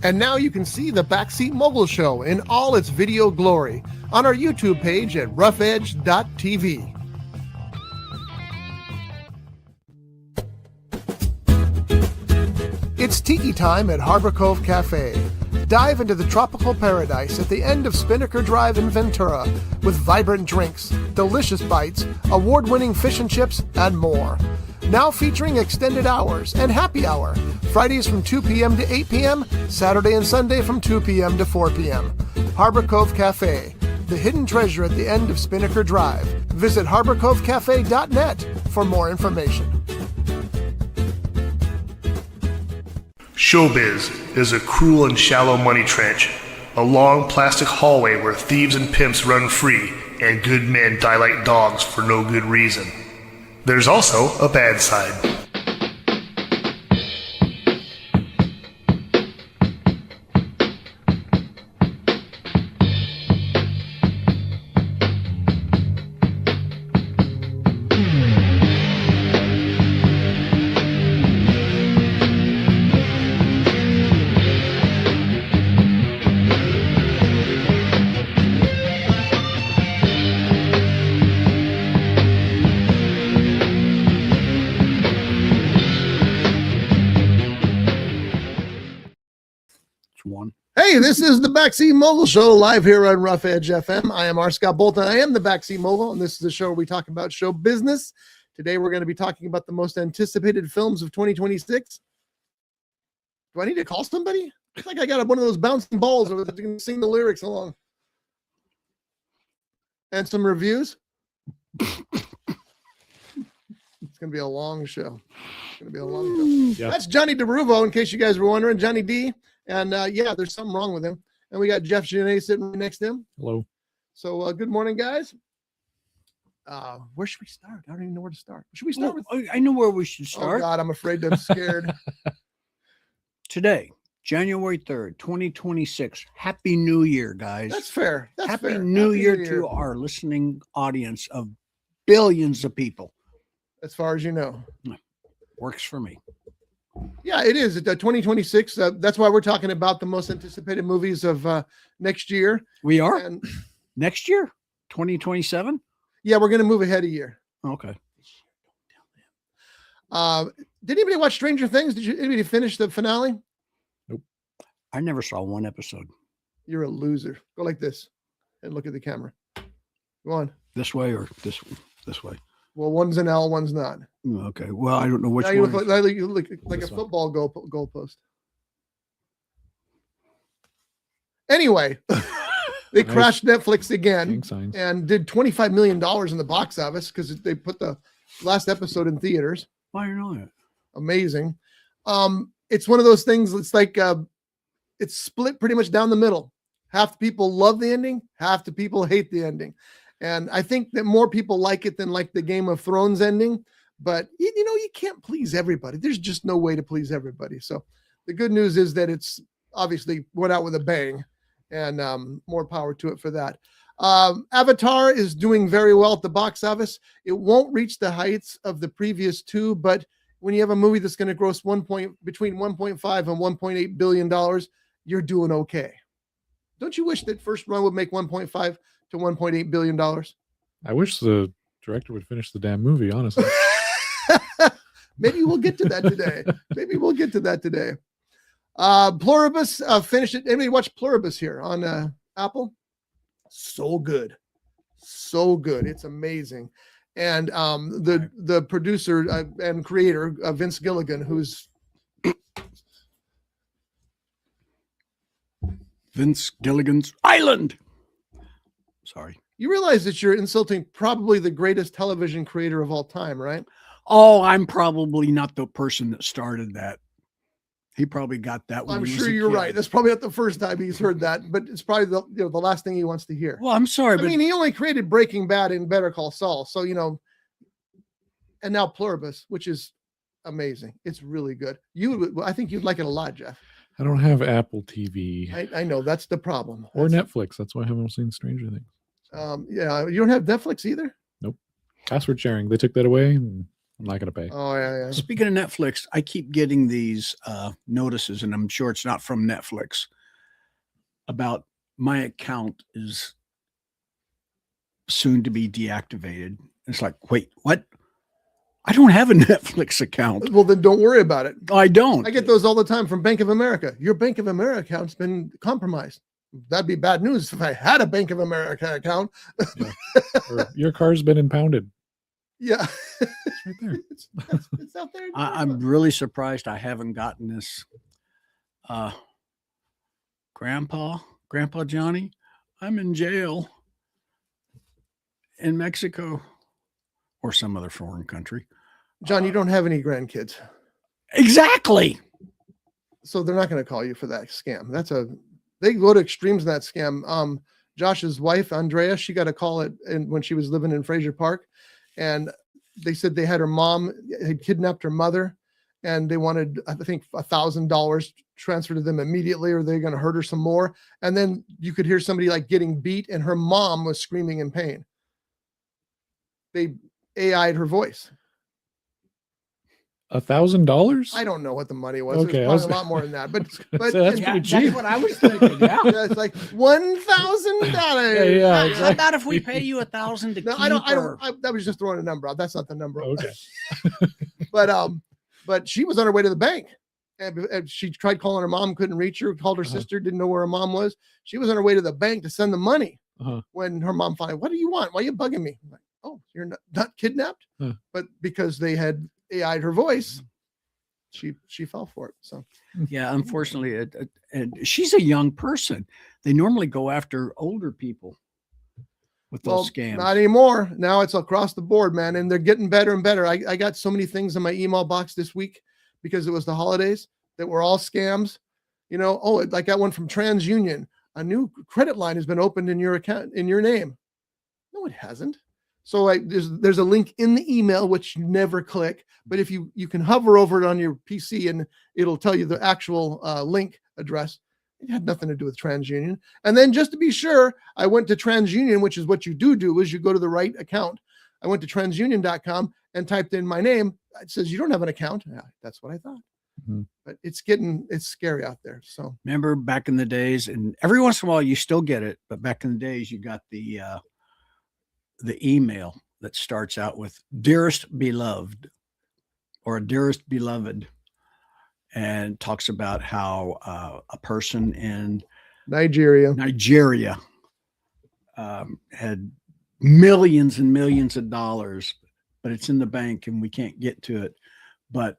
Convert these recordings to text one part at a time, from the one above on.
And now you can see the Backseat Mogul Show in all its video glory on our YouTube page at roughedge.tv. It's tiki time at Harbor Cove Cafe. Dive into the tropical paradise at the end of Spinnaker Drive in Ventura with vibrant drinks, delicious bites, award-winning fish and chips, and more. Now featuring extended hours and happy hour, Fridays from 2 p.m. to 8 p.m., Saturday and Sunday from 2 p.m. to 4 p.m. Harbor Cove Cafe, the hidden treasure at the end of Spinnaker Drive. Visit harborcovecafe.net for more information. Showbiz is a cruel and shallow money trench, a long plastic hallway where thieves and pimps run free and good men die like dogs for no good reason. There's also a bad side. Hey, this is the Backseat Mogul Show live here on Rough Edge FM. I am R. Scott Bolton. I am the Backseat Mogul, and this is the show where we talk about show business. Today, we're going to be talking about the most anticipated films of 2026. Do I need to call somebody? It's like I got one of those bouncing balls over there that can sing the lyrics along. And some reviews. It's going to be a long show. It's going to be a long show. Yep. That's Johnny DeRuvo, in case you guys were wondering. Johnny D. And yeah, there's something wrong with him. And we got Jeff Genet sitting right next to him. Hello. So good morning, guys. Where should we start? I don't even know where to start. Should we start with? I know where we should start. Oh God, I'm afraid I'm scared. Today, January 3rd, 2026. Happy New Year, guys. That's fair. That's Happy fair. New Year to our listening audience of billions of people. As far as you know. Works for me. Yeah, it is. 2026. That's why we're talking about the most anticipated movies of next year. We are? And next year? 2027? Yeah, we're going to move ahead a year. Okay. Did anybody watch Stranger Things? Did anybody finish the finale? Nope. I never saw one episode. You're a loser. Go like this and look at the camera. Go on. This way or this way? Well, one's an L, one's not. Okay. Well, I don't know which now one. You look like a football goalpost. Anyway, they crashed Netflix again and did $25 million in the box office because they put the last episode in theaters. I know it. Amazing. It's one of those things. It's like it's split pretty much down the middle. Half the people love the ending, half the people hate the ending. And I think that more people like it than like the Game of Thrones ending. But, you know, you can't please everybody. There's just no way to please everybody. So the good news is that it's obviously went out with a bang, and more power to it for that. Avatar is doing very well at the box office. It won't reach the heights of the previous two, but when you have a movie that's going to gross between $1.5 and $1.8 billion, you're doing okay. Don't you wish that first run would make $1.5 to $1.8 billion? I wish the director would finish the damn movie, honestly. Maybe we'll get to that today. Pluribus finished it. Anybody watch Pluribus here on Apple? So good. It's amazing. And the producer and creator, Vince Gilligan, who's Vince Gilligan's Island. Sorry. You realize that you're insulting probably the greatest television creator of all time, right? Oh, I'm probably not the person that started that. He probably got that one. I'm sure you're right. That's probably not the first time he's heard that, but it's probably the last thing he wants to hear. Well, I'm sorry, but I mean, he only created Breaking Bad and Better Call Saul, so and now Pluribus, which is amazing. It's really good. I think you'd like it a lot, Jeff. I don't have Apple TV. I know that's the problem. Or Netflix. That's why I haven't seen Stranger Things. Yeah, you don't have Netflix either? Nope. Password sharing. They took that away. And I'm not going to pay. Oh yeah. Speaking of Netflix, I keep getting these notices, and I'm sure it's not from Netflix, about my account is soon to be deactivated. It's like, wait, what? I don't have a Netflix account. Well, then don't worry about it. I don't. I get those all the time from Bank of America. Your Bank of America account's been compromised. That'd be bad news if I had a Bank of America account. Yeah. Or your car's been impounded. Yeah. It's right there. It's out there. I'm really surprised I haven't gotten this. Grandpa Johnny, I'm in jail in Mexico or some other foreign country. John, you don't have any grandkids. Exactly. So they're not going to call you for that scam. They go to extremes in that scam. Josh's wife, Andrea, she got a call when she was living in Fraser Park, and they said they had her mom had kidnapped her mother, and they wanted, I think, $1,000 transferred to them immediately, or they're going to hurt her some more. And then you could hear somebody like getting beat, and her mom was screaming in pain. They AI'd her voice. $1,000? I don't know what the money was. Okay, It was probably a lot more than that. But that's pretty cheap. That's what I was thinking. Yeah. it's like $1,000. Yeah, How exactly. about if we pay you $1,000 to No, keep? I don't. her? That was just throwing a number out. That's not the number. Okay. But she was on her way to the bank, and she tried calling her mom, couldn't reach her. Called her sister, didn't know where her mom was. She was on her way to the bank to send the money. When her mom finally, what do you want? Why are you bugging me? I'm like, oh, you're not kidnapped, but because they had AI'd her voice, she fell for it. So Yeah, unfortunately, and she's a young person. They normally go after older people with those scams. Not anymore. Now it's across the board, man, and they're getting better and better. I got so many things in my email box this week because it was the holidays that were all scams. You know, I got one from TransUnion. A new credit line has been opened in your account in your name. No, it hasn't. So there's a link in the email which you never click, but if you can hover over it on your PC and it'll tell you the actual link address. It had nothing to do with TransUnion. And then just to be sure, I went to TransUnion, which is what you do is you go to the right account. I went to transunion.com and typed in my name. It says you don't have an account. Yeah, that's what I thought. Mm-hmm. But it's scary out there. So remember back in the days, and every once in a while you still get it, but back in the days you got the email that starts out with "Dearest Beloved" or "Dearest Beloved," and talks about how a person in Nigeria had millions and millions of dollars, but it's in the bank and we can't get to it. But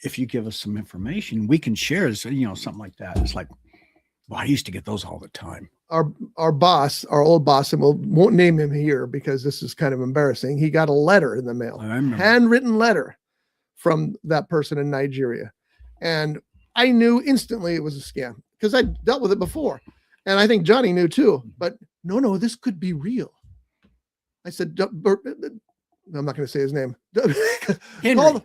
if you give us some information, we can share this, something like that. It's like, well, I used to get those all the time. Our boss, our old boss, and we won't name him here because this is kind of embarrassing. He got a letter in the mail, handwritten letter from that person in Nigeria. And I knew instantly it was a scam because I dealt with it before. And I think Johnny knew too, but no, this could be real. I said, I'm not going to say his name.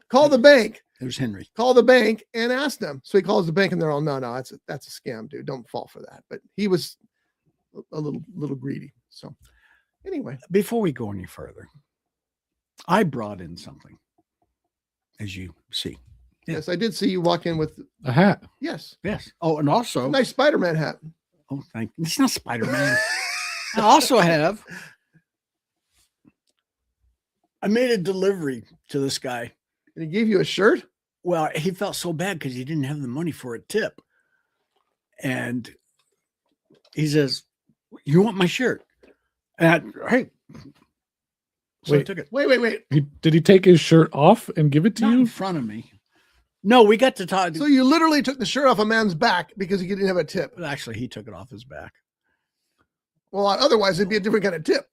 Call the bank. There's Henry. Call the bank and ask them. So he calls the bank and they're all, no, that's a scam, dude. Don't fall for that. But he was a little greedy. So anyway, before we go any further, I brought in something, as you see. Yes, I did see you walk in with a hat. Yes. Oh, and also a nice Spider-Man hat. Oh, thank you. It's not Spider-Man. I also have. I made a delivery to this guy. And he gave you a shirt? Well, he felt so bad because he didn't have the money for a tip. And he says, "You want my shirt?" And hey. So I took it. Wait. Did he take his shirt off and give it to Not you? in front of me. No, we got to talk. So you literally took the shirt off a man's back because he didn't have a tip. Actually, he took it off his back. Well, otherwise it'd be a different kind of tip.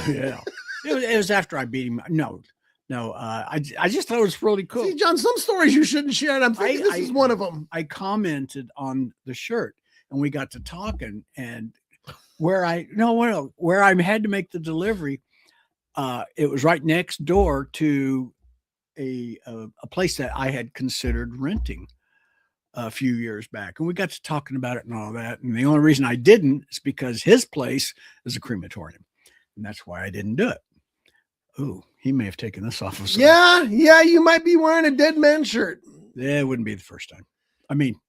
Yeah. It was after I beat him. No. I just thought it was really cool. See, John, some stories you shouldn't share, and I'm thinking this is one of them. I commented on the shirt, and we got to talking, and where I had to make the delivery, it was right next door to a place that I had considered renting a few years back, and we got to talking about it and all that. And the only reason I didn't is because his place is a crematorium, and that's why I didn't do it. Ooh, He may have taken this off of some. Yeah, you might be wearing a dead man shirt. Yeah, it wouldn't be the first time. I mean,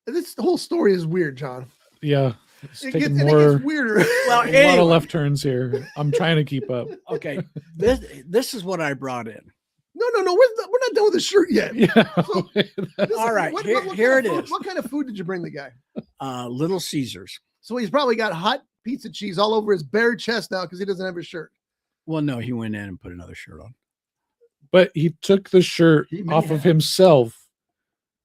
This whole story is weird, John. Yeah. It's It taking gets more, weirder. well, a lot anyway, of left turns here. I'm trying to keep up. okay. This is what I brought in. No, we're not done with the shirt yet. Yeah. So- That's- All right, what here kind it of food- is. What kind of food did you bring the guy? Little Caesars. So he's probably got hot pizza cheese all over his bare chest now because he doesn't have his shirt. Well, no, he went in and put another shirt on. but he took the shirt He may off of have. himself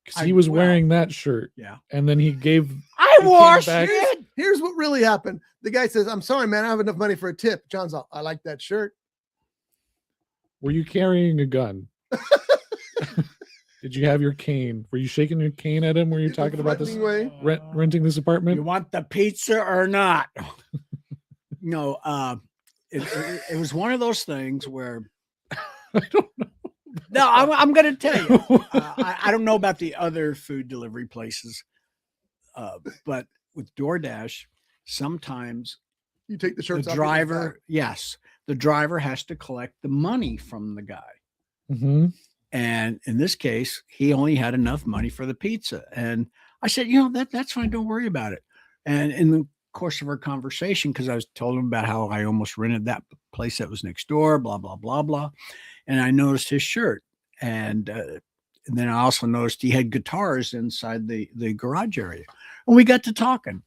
because he was well, wearing that shirt. Yeah. And then he gave. I came washed back- it. Here's what really happened. The guy says, "I'm sorry, man. I don't have enough money for a tip." John's all, "I like that shirt." Were you carrying a gun? Did you have your cane? Were you shaking your cane at him? Were you In a talking about this threatening way. renting this You apartment? want the pizza or not? No, it was one of those things where I don't know. no, I'm going to tell you. I don't know about the other food delivery places, but with DoorDash, sometimes You take the the shirts off. driver, yes, the driver has to collect the money from the guy. Mm-hmm. And in this case, he only had enough money for the pizza. And I said, that's fine. Don't worry about it. And in the course of our conversation, because I was told him about how I almost rented that place that was next door, blah, blah, blah, blah. And I noticed his shirt. And then I also noticed he had guitars inside the garage area. And we got to talking.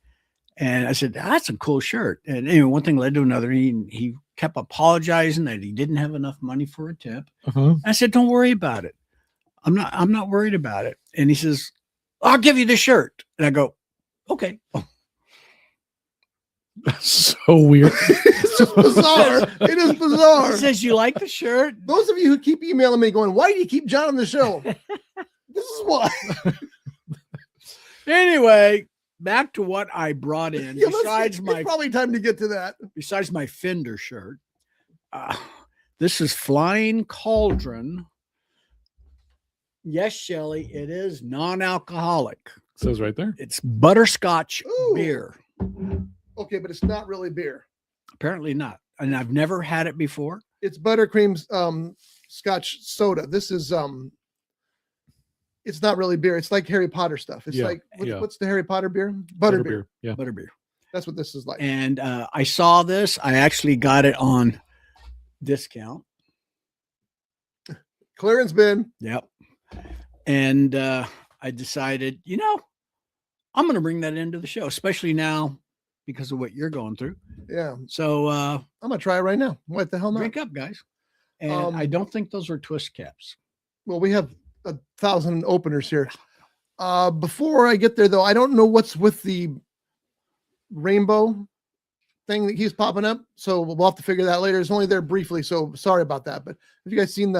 And I said, that's a cool shirt. And anyway, one thing led to another. He kept apologizing that he didn't have enough money for a tip. Uh-huh. I said, don't worry about it. I'm not worried about it. And he says, I'll give you the shirt. And I go, okay. That's so weird. It's just bizarre. It is bizarre. He says, you like the shirt? Those of you who keep emailing me going, "Why do you keep John on the show?" This is why. Anyway, back to what I brought in. Yeah, Besides it's probably time to get to that. besides my Fender shirt, this is Flying Cauldron. Yes, Shelly, it is non-alcoholic. Says right there. It's butterscotch Ooh. beer. Okay, but it's not really beer. Apparently not. And I've never had it before. It's buttercream's Scotch soda. This is it's not really beer. It's like Harry Potter stuff. It's Yeah, like yeah. what's the Harry Potter beer? Butterbeer. Yeah. Butterbeer. That's what this is like. And I saw this. I actually got it on discount. Clearance bin. Yep. And I decided, I'm going to bring that into the show, especially now because of what you're going through. Yeah. So I'm gonna try it right now. What the hell not? drink up, guys. And Um, I don't think those are twist caps. Well, we have 1,000 openers here. Before I get there though, I don't know what's with the rainbow thing that keeps popping up. So we'll have to figure that later. It's only there briefly. So sorry about that. But have you guys seen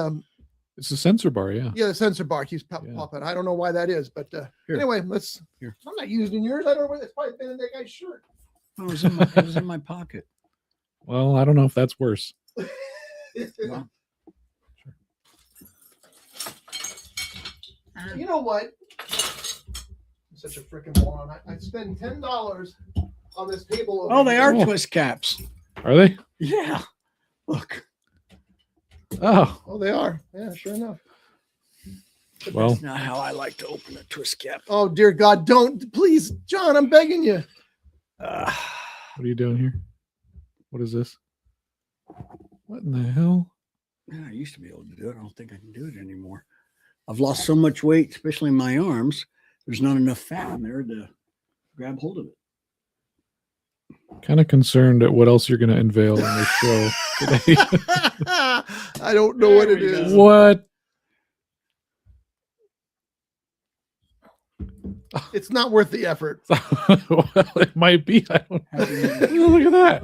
It's a sensor bar. Yeah. the sensor bar keeps Yeah. popping? I don't know why that is, but Here. anyway, let's. Here. I'm not using yours. I don't know. It's probably been in that guy's shirt. It was in my pocket. Well, I don't know if that's worse. Well, You know what? I'm such a freaking moron. I spend $10 on this table. over oh, they here. are Oh. twist caps. Are they? Yeah. Look. Oh, Oh, they are. Yeah, sure enough. well, That's not how I like to open a twist cap. Oh dear God, don't please, John. I'm begging you. Uh, what are you doing here? What is this? What in the hell? yeah, I used to be able to do it. I don't think I can do it anymore. I've lost so much weight, especially in my arms. There's not enough fat in there to grab hold of it. Kind of concerned at what else you're going to unveil in this show today. I don't know what There it we is. What? It's not worth the effort. Well, it might be. I don't Happy New know. Year. Look at that.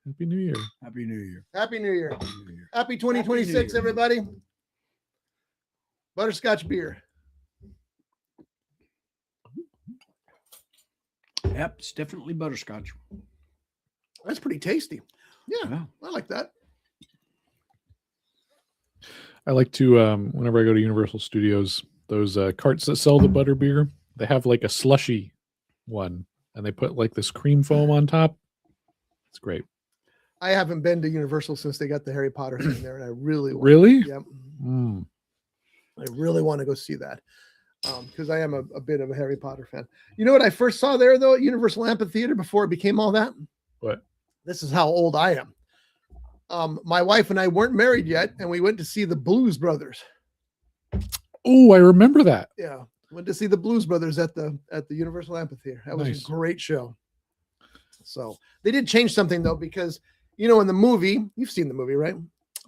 Happy New Year. Happy New Year. Happy New Year. Happy New Year. Happy 2026, Year. everybody. Butterscotch beer. Yep, it's definitely butterscotch. That's pretty tasty. Yeah, Yeah. I like that. I like to, whenever I go to Universal Studios, those carts that sell the butter beer, they have like a slushy one and they put like this cream foam on top. It's great. I haven't been to Universal since they got the Harry Potter thing there, and I really want Really? Yep. Mm. I really want to go see that because I am a bit of a Harry Potter fan. You know what I first saw there, though, at Universal Amphitheater before it became all that? What? This is how old I am. My wife and I weren't married yet, and we went to see the Blues Brothers. Oh, I remember that. Yeah, went to see the Blues Brothers at the Universal Amphitheater. That was Nice. a great show. So they did change something though, because in the movie, you've seen the movie, right?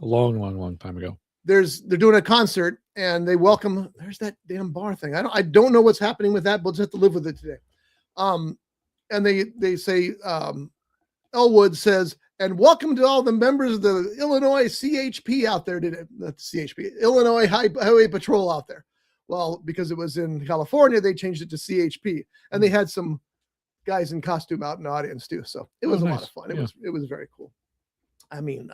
A long time ago. They're doing a concert and they welcome. There's that damn bar thing. I don't know what's happening with that, but we'll just have to live with it today. And they say Elwood says, and welcome to all the members of the Illinois CHP out there. Not CHP, Illinois Highway Patrol out there. Well, because it was in California, they changed it to CHP, and they had some guys in costume out in the audience too. So it was a lot of fun. It was very cool. I mean,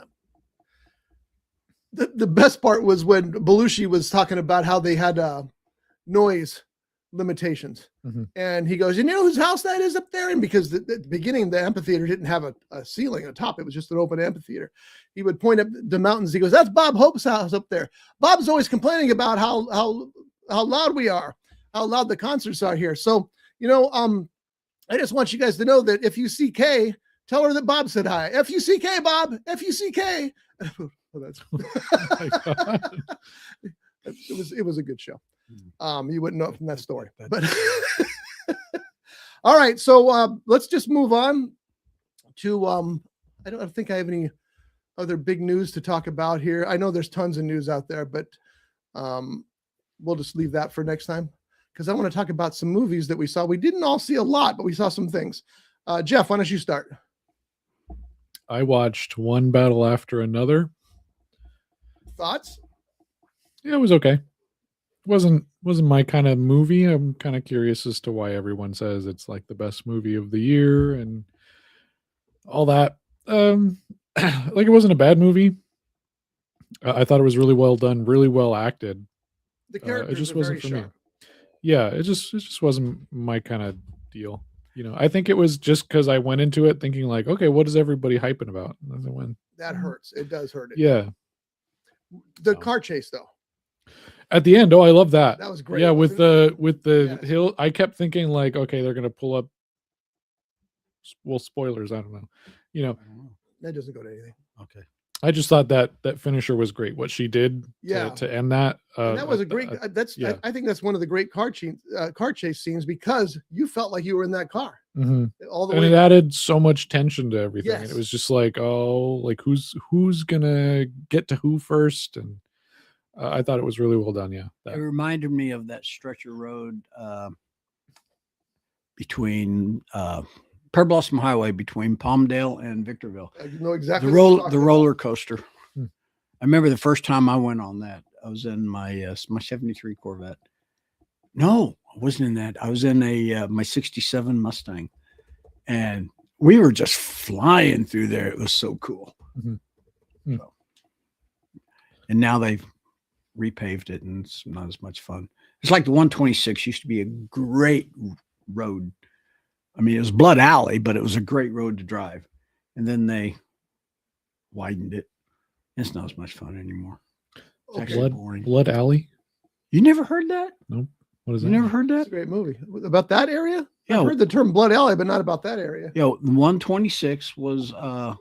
the best part was when Belushi was talking about how they had noise limitations. Mm-hmm. And he goes, you know whose house that is up there? And because at the beginning, the amphitheater didn't have a ceiling on top. It was just an open amphitheater. He would point up the mountains. He goes, that's Bob Hope's house up there. Bob's always complaining about how loud we are, how loud the concerts are here. So, I just want you guys to know that if you see Kay, tell her that Bob said hi. F-U-C-K, Bob. F-U-C-K. Oh, that's it was a good show. You wouldn't know it from that story, but all right. So let's just move on to I don't think I have any other big news to talk about here. I know there's tons of news out there, but we'll just leave that for next time, because I want to talk about some movies that we saw. We didn't all see a lot, but we saw some things. Jeff, why don't you start? I watched One Battle After Another. Thoughts? Yeah, it was okay. Wasn't my kind of movie. I'm kind of curious as to why everyone says it's like the best movie of the year and all that. Like, it wasn't a bad movie. I thought it was really well done, really well acted. The characters it just are wasn't very for sharp. me. Yeah, it just wasn't my kind of deal. I think it was just because I went into it thinking like, okay, what is everybody hyping about? And I went, That hurts. It does hurt. yeah. The car chase though. At the end, I love that. That was great. Yeah, with the Yes. hill, I kept thinking like, okay, they're gonna pull up. Well, spoilers. I don't know. I don't know. That doesn't go to anything. Okay. I just thought that finisher was great. What she did to end that. And that was a great. yeah. I think that's one of the great car chase scenes, because you felt like you were in that car Mhm. all the And way. it added so much tension to everything. Yes. It was just like, oh, like who's gonna get to who first, and I thought it was really well done. Yeah, It reminded me of that stretch of road between Per Blossom Highway between Palmdale and Victorville. You know exactly The what you're talking about. roller coaster. Hmm. I remember the first time I went on that. I was in my 73 Corvette. No, I wasn't in that. I was in my 67 Mustang, and we were just flying through there. It was so cool. Mhm. Hmm. So, and now they've repaved it, and it's not as much fun. It's like the 126 used to be a great road. I mean, it was Blood Alley, but it was a great road to drive. And then they widened it. It's not as much fun anymore. It's actually boring. Blood Alley. You never heard that? What is You that? never heard It's that? a great movie about that area. Yeah. I've heard the term Blood Alley, but not about that area. The 126 was there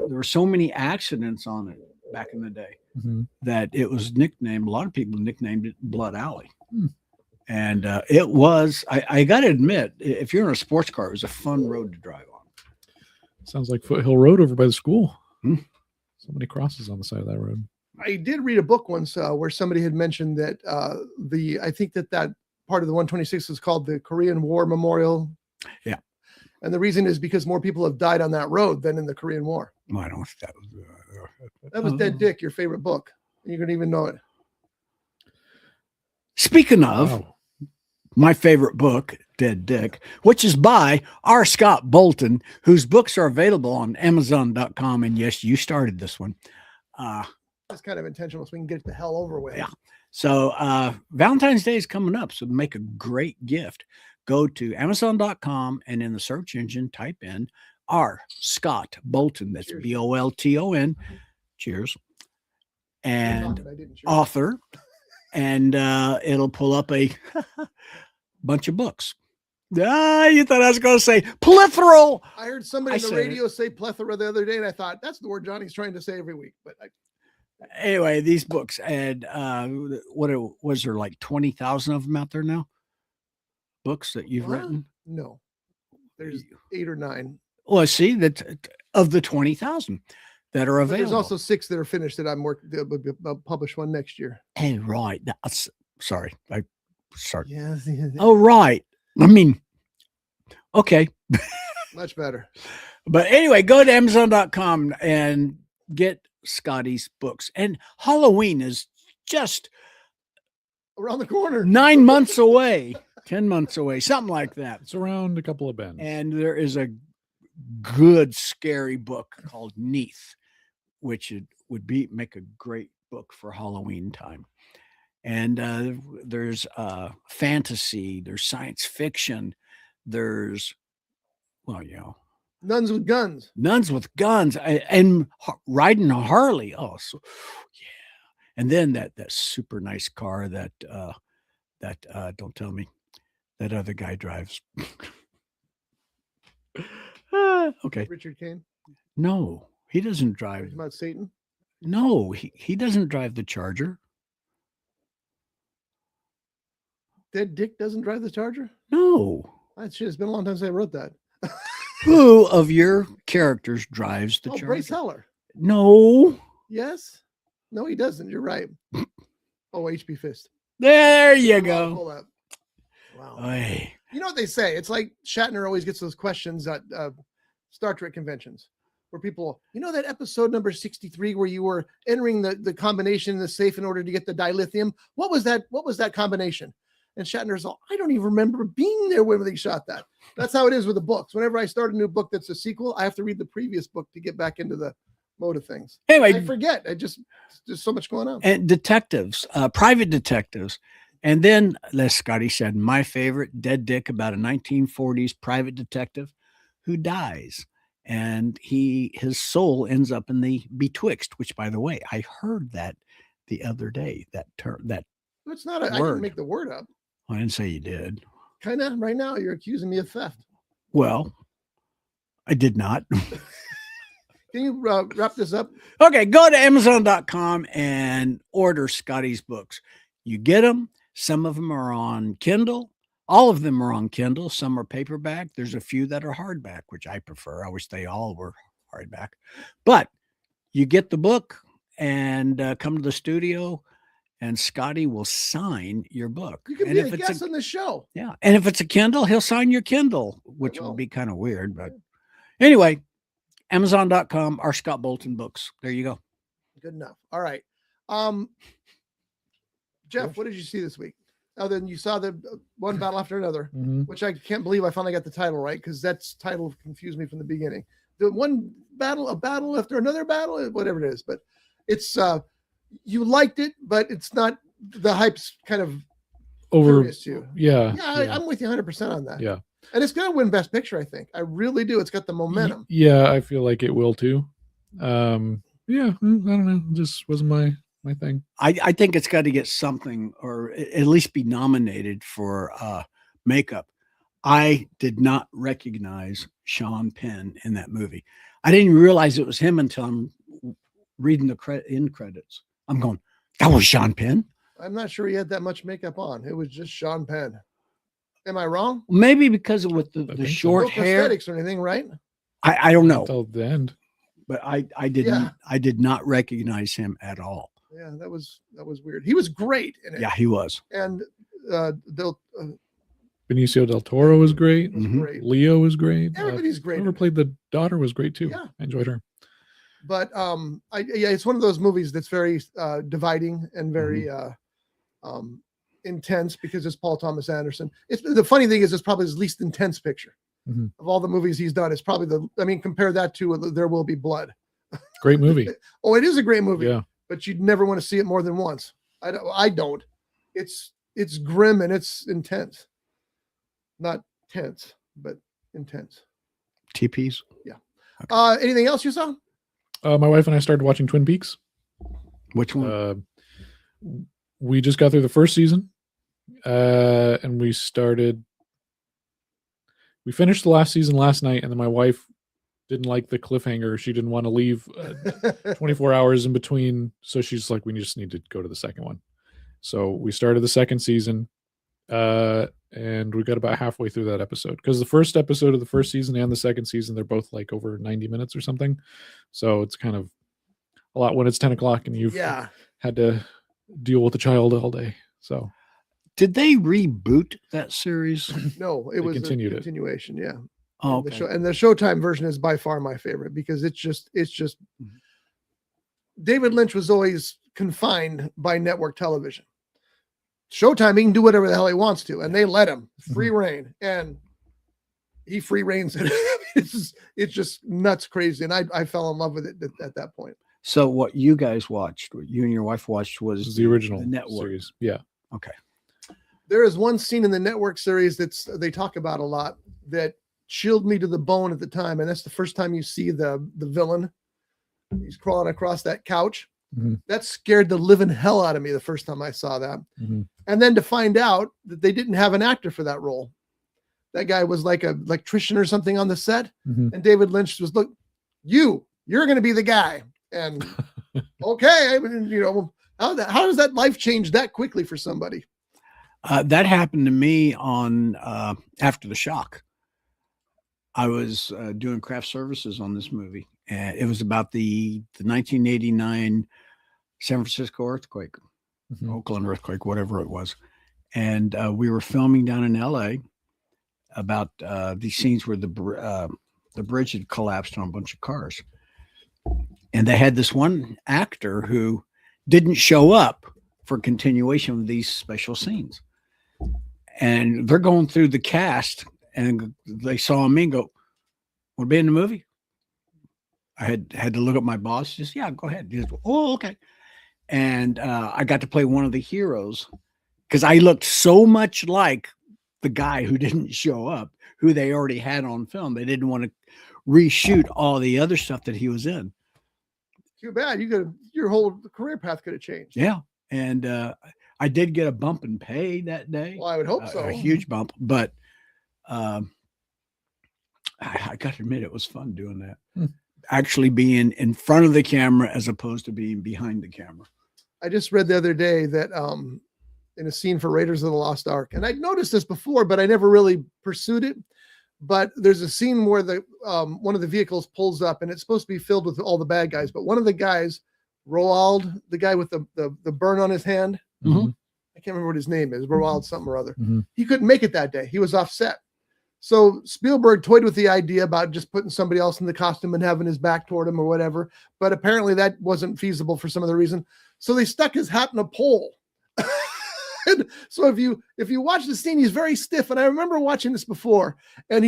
were so many accidents on it back in the day Mhm. that it was nicknamed. A lot of people nicknamed it Blood Alley. Hmm. And it was, I got to admit, if you're in a sports car, it was a fun road to drive on. Sounds like Foothill Road over by the school. Hmm. So many crosses on the side of that road. I did read a book once where somebody had mentioned that I think that part of the 126 is called the Korean War Memorial. Yeah. And the reason is because more people have died on that road than in the Korean War. Well, I don't think that was. That was Dead Dick, your favorite book. You couldn't even know it. Speaking of Wow. my favorite book, Dead Dick, which is by R. Scott Bolton, whose books are available on Amazon.com. And yes, you started this one. That's kind of intentional, so we can get it the hell over with. Yeah. So Valentine's Day is coming up, so make a great gift. Go to Amazon.com and in the search engine type in R. Scott Bolton. That's Cheers. Bolton. Cheers. And I didn't. author. And it'll pull up a bunch of books. You thought I was going to say plethora. I heard somebody on the radio say plethora the other day, and I thought that's the word Johnny's trying to say every week. But anyway, these books, and was there like 20,000 of them out there now? Books that you've written? No, there's 8 or 9. Well, I see that of the 20,000 that are available. There's also 6 that are finished that I'm working. I'll publish one next year. Hey, right. Sorry. Sorry. Yeah. Oh, right. I mean, okay. Much better. But anyway, go to Amazon.com and get Scotty's books. And Halloween is just around the corner. 9 months away, 10 months away, something like that. It's around a couple of bends. And there is a good scary book called Neath, which would make a great book for Halloween time. And there's fantasy, there's science fiction, there's, nuns with guns, and riding a Harley. Oh, so yeah. And then that super nice car that don't tell me that other guy drives. Okay. Richard Kane. No, he doesn't drive. About Satan. No, he doesn't drive the Charger. Dead Dick doesn't drive the Charger? No. It's been a long time since I wrote that. Who of your characters drives the Charger? Bryce Heller. No. Yes. No, he doesn't. You're right. HP Fist. There you go. Pull up. Wow. Oy. You know what they say? It's like Shatner always gets those questions at Star Trek conventions where people, that episode number 63 where you were entering the combination in the safe in order to get the dilithium. What was that combination? And Shatner's all, I don't even remember being there when they shot that. That's how it is with the books. Whenever I start a new book that's a sequel, I have to read the previous book to get back into the mode of things. Anyway, I forget. There's so much going on. And detectives, private detectives. And then, as Scotty said, my favorite, Dead Dick, about a 1940s private detective who dies. And his soul ends up in the betwixt, which, by the way, I heard that the other day, that term, that it's not I word. didn't make the word up. I didn't say you did. Kind of. Right now, you're accusing me of theft. Well, I did not. Can you wrap this up? Okay, go to Amazon.com and order Scotty's books. You get them. Some of them are on Kindle. All of them are on Kindle. Some are paperback. There's a few that are hardback, which I prefer. I wish they all were hardback. But you get the book and come to the studio, and Scotty will sign your book. You can be a guest on the show. Yeah. And if it's a Kindle, he'll sign your Kindle, which will be kind of weird. But anyway, Amazon.com, our Scott Bolton books. There you go. Good enough. All right. Jeff, what did you see this week? Other than you saw the one battle after another, which I can't believe I finally got the title right, because that's title confused me from the beginning. The one battle, a battle after another battle, whatever it is. But it's you liked it, but it's not the hype's kind of over to you. Yeah. I'm with you 100% on that. Yeah. And it's going to win Best Picture, I think. I really do. It's got the momentum. Yeah, I feel like it will too. I don't know. It just wasn't my thing. I think it's got to get something, or at least be nominated for makeup. I did not recognize Sean Penn in that movie. I didn't realize it was him until I'm reading the end credits. I'm going, that was Sean Penn? I'm not sure he had that much makeup on. It was just Sean Penn. Am I wrong? Maybe because of with the short no hair. Prosthetics or anything, right? I don't know. Until the end. But I did not recognize him at all. Yeah, that was weird. He was great in it. Yeah, he was. And Benicio del Toro was great. Great. Leo was great. Everybody's great. Whoever played the daughter was great too. Yeah. I enjoyed her. But it's one of those movies that's very dividing and very intense, because it's Paul Thomas Anderson. The funny thing is, it's probably his least intense picture of all the movies he's done. It's probably compare that to There Will Be Blood. Great movie. Oh, it is a great movie. Yeah. But you'd never want to see it more than once. I don't. It's grim and it's intense. Not tense, but intense. TPs. Anything else you saw? My wife and I started watching Twin Peaks. Which one? We just got through the first season, and we finished the last season last night, and then my wife didn't like the cliffhanger. She didn't want to leave 24 hours in between. So she's like, we just need to go to the second one. So we started the second season, and we got about halfway through that episode, because the first episode of the first season and the second season, they're both like over 90 minutes or something. So it's kind of a lot when it's 10 o'clock and you've had to deal with the child all day. So did they reboot that series? No, it was a continued continuation. Yeah. Oh, The okay. show, and the Showtime version is by far my favorite, because it's just David Lynch was always confined by network television. Showtime, he can do whatever the hell he wants to, and they let him free reign, and he free reigns it. It's just nuts, crazy, and I fell in love with it at that point. So what you guys watched, what you and your wife watched, was the original network series. Yeah. Okay. There is one scene in the network series they talk about a lot that chilled me to the bone at the time, and that's the first time you see the villain. He's crawling across that couch. Mm-hmm. That scared the living hell out of me the first time I saw that. Mm-hmm. And then to find out that they didn't have an actor for that role. That guy was like an electrician or something on the set. Mm-hmm. And David Lynch was, look, you're going to be the guy. And okay, I mean, how does that life change that quickly for somebody? That happened to me on After the Shock. I was doing craft services on this movie, and it was about the 1989 San Francisco earthquake, Oakland earthquake, whatever it was. And we were filming down in LA about these scenes where the bridge had collapsed on a bunch of cars. And they had this one actor who didn't show up for continuation of these special scenes. And they're going through the cast, and they saw me and go, "Want to be in the movie?" I had to look at my boss. Just, yeah, go ahead. He goes, "Oh, okay." And I got to play one of the heroes, because I looked so much like the guy who didn't show up, who they already had on film. They didn't want to reshoot all the other stuff that he was in. Too bad. Your whole career path could have changed. Yeah. And I did get a bump in pay that day. Well, I would hope so. A huge bump, but I got to admit, it was fun doing that. Actually being in front of the camera as opposed to being behind the camera. I just read the other day that in a scene for Raiders of the Lost Ark, and I'd noticed this before, but I never really pursued it. But there's a scene where the one of the vehicles pulls up, and it's supposed to be filled with all the bad guys. But one of the guys, Roald, the guy with the burn on his hand, I can't remember what his name is, Roald something or other. He couldn't make it that day. He was offset. So Spielberg toyed with the idea about just putting somebody else in the costume and having his back toward him or whatever. But apparently that wasn't feasible for some other reason. So they stuck his hat in a pole. And so if you watch the scene, he's very stiff. And I remember watching this before, and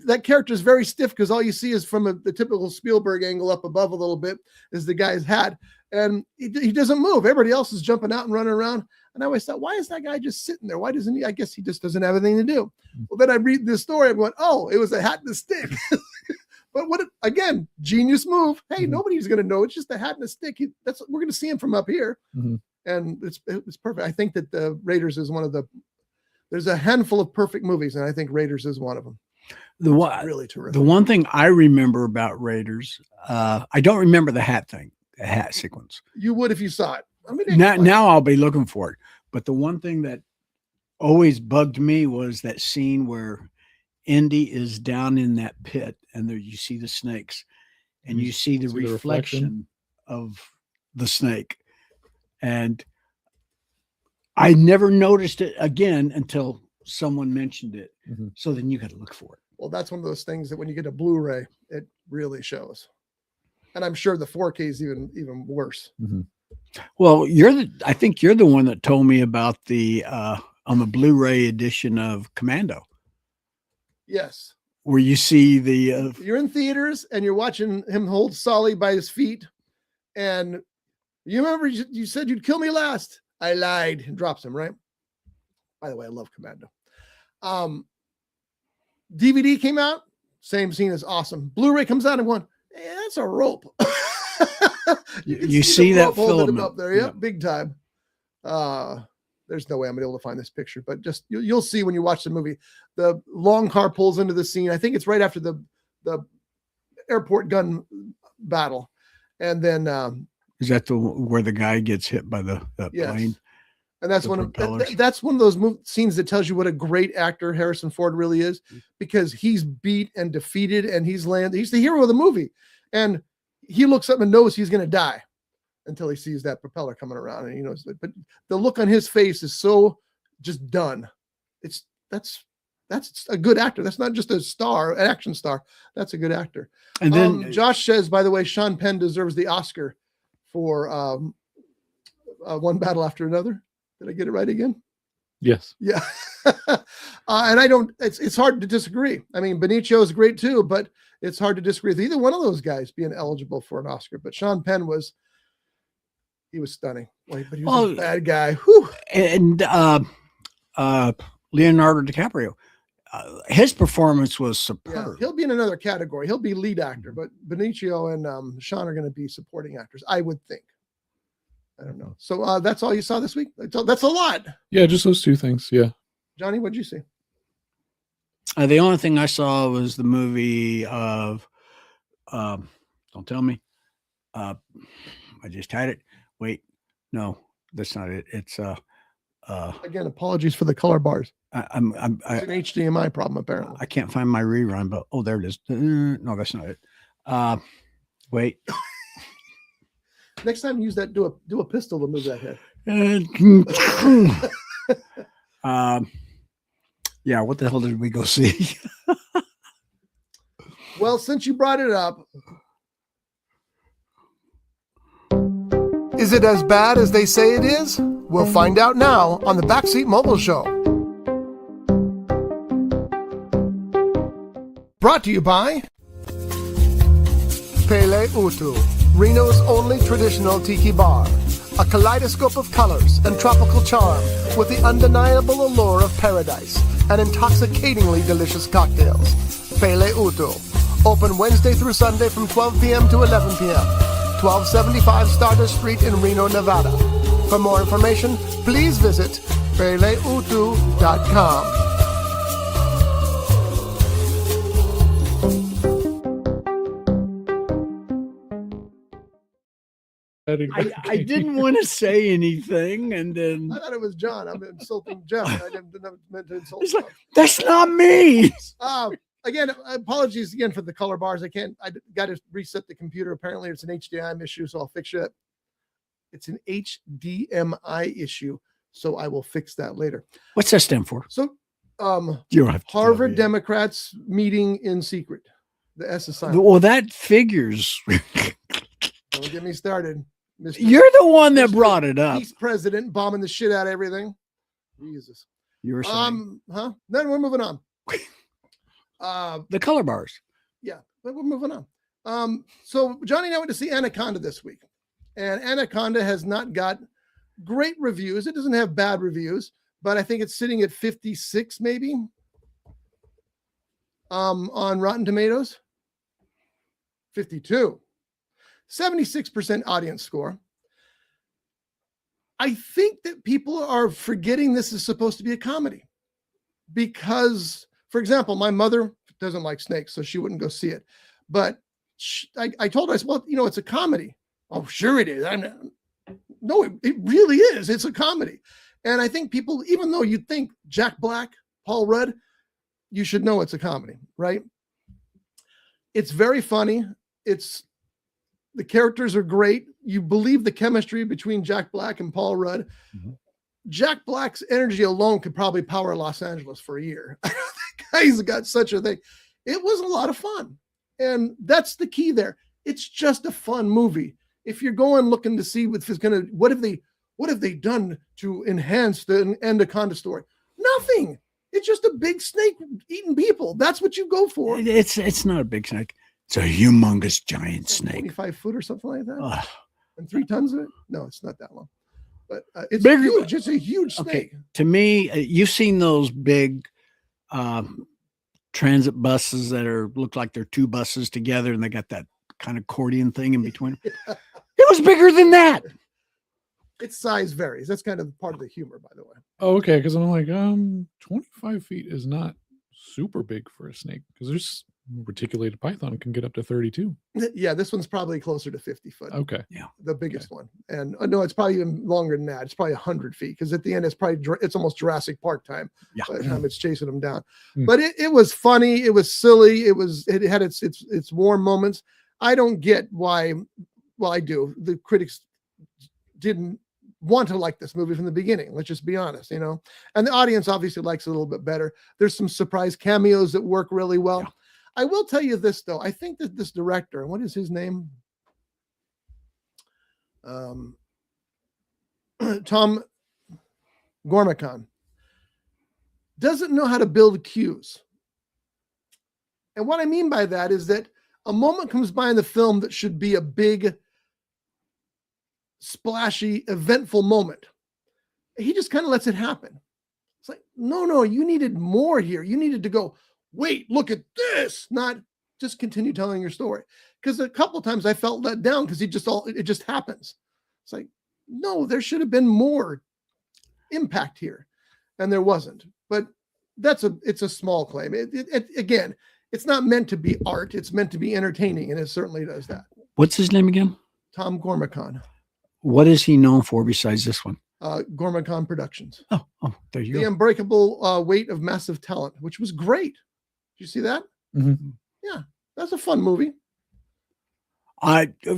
that character is very stiff, because all you see is from the typical Spielberg angle up above a little bit is the guy's hat, and he doesn't move. Everybody else is jumping out and running around. And I always thought, why is that guy just sitting there? Why doesn't he? I guess he just doesn't have anything to do. Well, then I read this story and went, oh, it was a hat and a stick. But again, genius move. Hey, nobody's going to know. It's just a hat and a stick. We're going to see him from up here. And it's perfect. I think that the Raiders is there's a handful of perfect movies, and I think Raiders is one of them. Really terrific. The one thing I remember about Raiders, I don't remember the hat sequence. You would if you saw it. I mean, now I'll be looking for it. But the one thing that always bugged me was that scene where Indy is down in that pit, and there you see the snakes, and you see the reflection of the snake. And I never noticed it again until someone mentioned it. So then you got to look for it. Well, that's one of those things that when you get a Blu-ray, it really shows. And I'm sure the 4K is even worse. Well, I think you're the one that told me about the on the Blu-ray edition of Commando. Yes. Where you see the you're in theaters and you're watching him hold Sully by his feet, and you remember you said you'd kill me last. I lied, and drops him, right? By the way, I love Commando. DVD came out, Same scene is awesome. Blu-ray comes out and going, hey, that's a rope. You see the that rope holding him filament. up there. Yep, big time. There's no way I'm gonna be able to find this picture, but just you'll see when you watch the movie. The long car pulls into the scene. I think it's right after the airport gun battle, and then is that where the guy gets hit by the yes. plane? And that's one of those scenes that tells you what a great actor Harrison Ford really is, because he's beat and defeated, and he's the hero of the movie, and he looks up and knows he's going to die until he sees that propeller coming around, and he knows that. But the look on his face is so just done. That's a good actor. That's not just an action star. That's a good actor. And then Josh says, by the way, Sean Penn deserves the Oscar for One Battle After Another. Did I get it right again? Yes. Yeah. And it's hard to disagree. I mean, Benicio is great too, but it's hard to disagree with either one of those guys being eligible for an Oscar. But Sean Penn was stunning. But he was a bad guy. Whew. And Leonardo DiCaprio, his performance was superb. Yeah, he'll be in another category. He'll be lead actor, but Benicio and Sean are going to be supporting actors, I would think. I don't know. So that's all you saw this week? That's a lot. Yeah, just those two things. Yeah. Johnny, what'd you see? The only thing I saw was the movie of, don't tell me. I just had it. Wait, no, that's not it. It's again, apologies for the color bars. It's an HDMI problem apparently. I can't find my rerun, but there it is. No, that's not it. Wait. Next time, use that. Do a pistol to move that head. Yeah. What the hell did we go see? Well, since you brought it up, is it as bad as they say it is? We'll find out now on the Backseat Mobile Show. Brought to you by Pele Utu, Reno's only traditional tiki bar. A kaleidoscope of colors and tropical charm with the undeniable allure of paradise and intoxicatingly delicious cocktails. Pele Utu. Open Wednesday through Sunday from 12 p.m. to 11 p.m. 1275 Stardust Street in Reno, Nevada. For more information, please visit peleutu.com. I didn't want to say anything, and then I thought it was John. I'm insulting Jeff. I didn't meant to insult. It's like, that's not me. Again, apologies again for the color bars. I got to reset the computer. Apparently, it's an HDMI issue, so I'll fix it. It's an HDMI issue, so I will fix that later. What's that stand for? So, you don't have to Harvard Democrats meeting in secret. The S is silent. Well, that figures. Don't get me started. You're the one that brought it up. Vice president bombing the shit out of everything. Jesus. You were saying. Then we're moving on. The color bars. Yeah, but we're moving on. So Johnny and I went to see Anaconda this week, and Anaconda has not got great reviews. It doesn't have bad reviews, but I think it's sitting at 56 maybe on Rotten Tomatoes. 52. 76% audience score. I think that people are forgetting this is supposed to be a comedy because, for example, my mother doesn't like snakes, so she wouldn't go see it. But I told her, I said, well, it's a comedy. Oh, sure it is. No, it really is. It's a comedy. And I think people, even though you think Jack Black, Paul Rudd, you should know it's a comedy, right? It's very funny. The characters are great. You believe the chemistry between Jack Black and Paul Rudd. Mm-hmm. Jack Black's energy alone could probably power Los Angeles for a year. That guy's got such a thing. It was a lot of fun. And that's the key there. It's just a fun movie. If you're going looking to see what have they done to enhance the Anaconda story? Nothing. It's just a big snake eating people. That's what you go for. It's not a big snake. It's a humongous giant snake. 25 foot or something like that. And 3 tons of it? No, it's not that long. But it's big, huge. It's a huge snake. To me, you've seen those big transit buses that look like they're two buses together, and they got that kind of accordion thing in between. It was bigger than that. Its size varies. That's kind of part of the humor, by the way. Oh, okay. Because I'm like, 25 feet is not super big for a snake. Because there's reticulated python can get up to 32. Yeah, this one's probably closer to 50 foot. Okay. Yeah, the biggest one. And no, it's probably even longer than that. It's probably 100 feet because at the end it's almost Jurassic Park time. Yeah. By the time it's chasing them down. Mm. But it was funny. It was silly. It had its warm moments. I don't get why. Well, I do. The critics didn't want to like this movie from the beginning. Let's just be honest, you know. And the audience obviously likes it a little bit better. There's some surprise cameos that work really well. Yeah. I will tell you this though. I think that this director, what is his name? Tom Gormican doesn't know how to build cues. And what I mean by that is that a moment comes by in the film that should be a big, splashy, eventful moment. He just kind of lets it happen. It's like, no, you needed more here. You needed to go, wait, look at this, not just continue telling your story. Because a couple of times I felt let down because it just happens. It's like, no, there should have been more impact here. And there wasn't. But it's a small claim. Again, it's not meant to be art. It's meant to be entertaining. And it certainly does that. What's his name again? Tom Gormican. What is he known for besides this one? Gormican Productions. Oh, there you The go. Unbreakable Weight of Massive Talent, which was great. Did you see that? Mm-hmm. Yeah, that's a fun movie.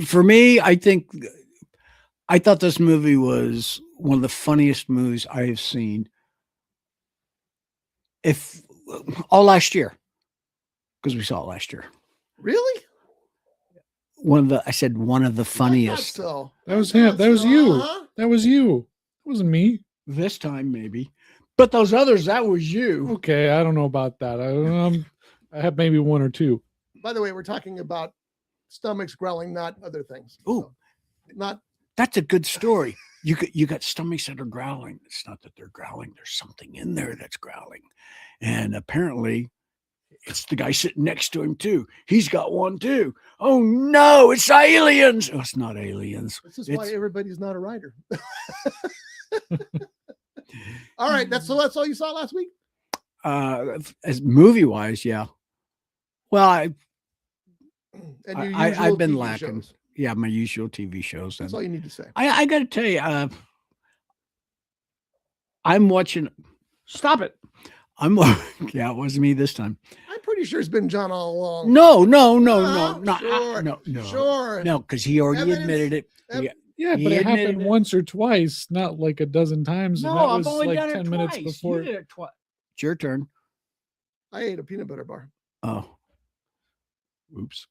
For me, I thought this movie was one of the funniest movies I have seen. If all last year, because we saw it last year. Really? I said one of the funniest. So. That was him. That was you. Uh-huh. That was you. It wasn't me. This time, maybe. But those others, that was you. Okay. I don't know about that. I have maybe one or two. By the way, we're talking about stomachs growling, not other things. Ooh. Not. That's a good story. You got stomachs that are growling. It's not that they're growling. There's something in there that's growling. And apparently it's the guy sitting next to him too. He's got one too. Oh no, it's aliens. Oh, it's not aliens. This is why everybody's not a writer. All right. That's all you saw last week? As movie wise, yeah. Well, I've been TV lacking. shows. Yeah, my usual TV shows. That's all you need to say. I got to tell you, I'm watching. Stop it. Yeah, it wasn't me this time. I'm pretty sure it's been John all along. No, Sure. no, because he already Evidence- admitted it. Yeah, He but it admitted happened it. once or twice, not like a dozen times. No, and that I've was only like done 10 it minutes twice. before. You did it twice. It's your turn. I ate a peanut butter bar. Oh, oops.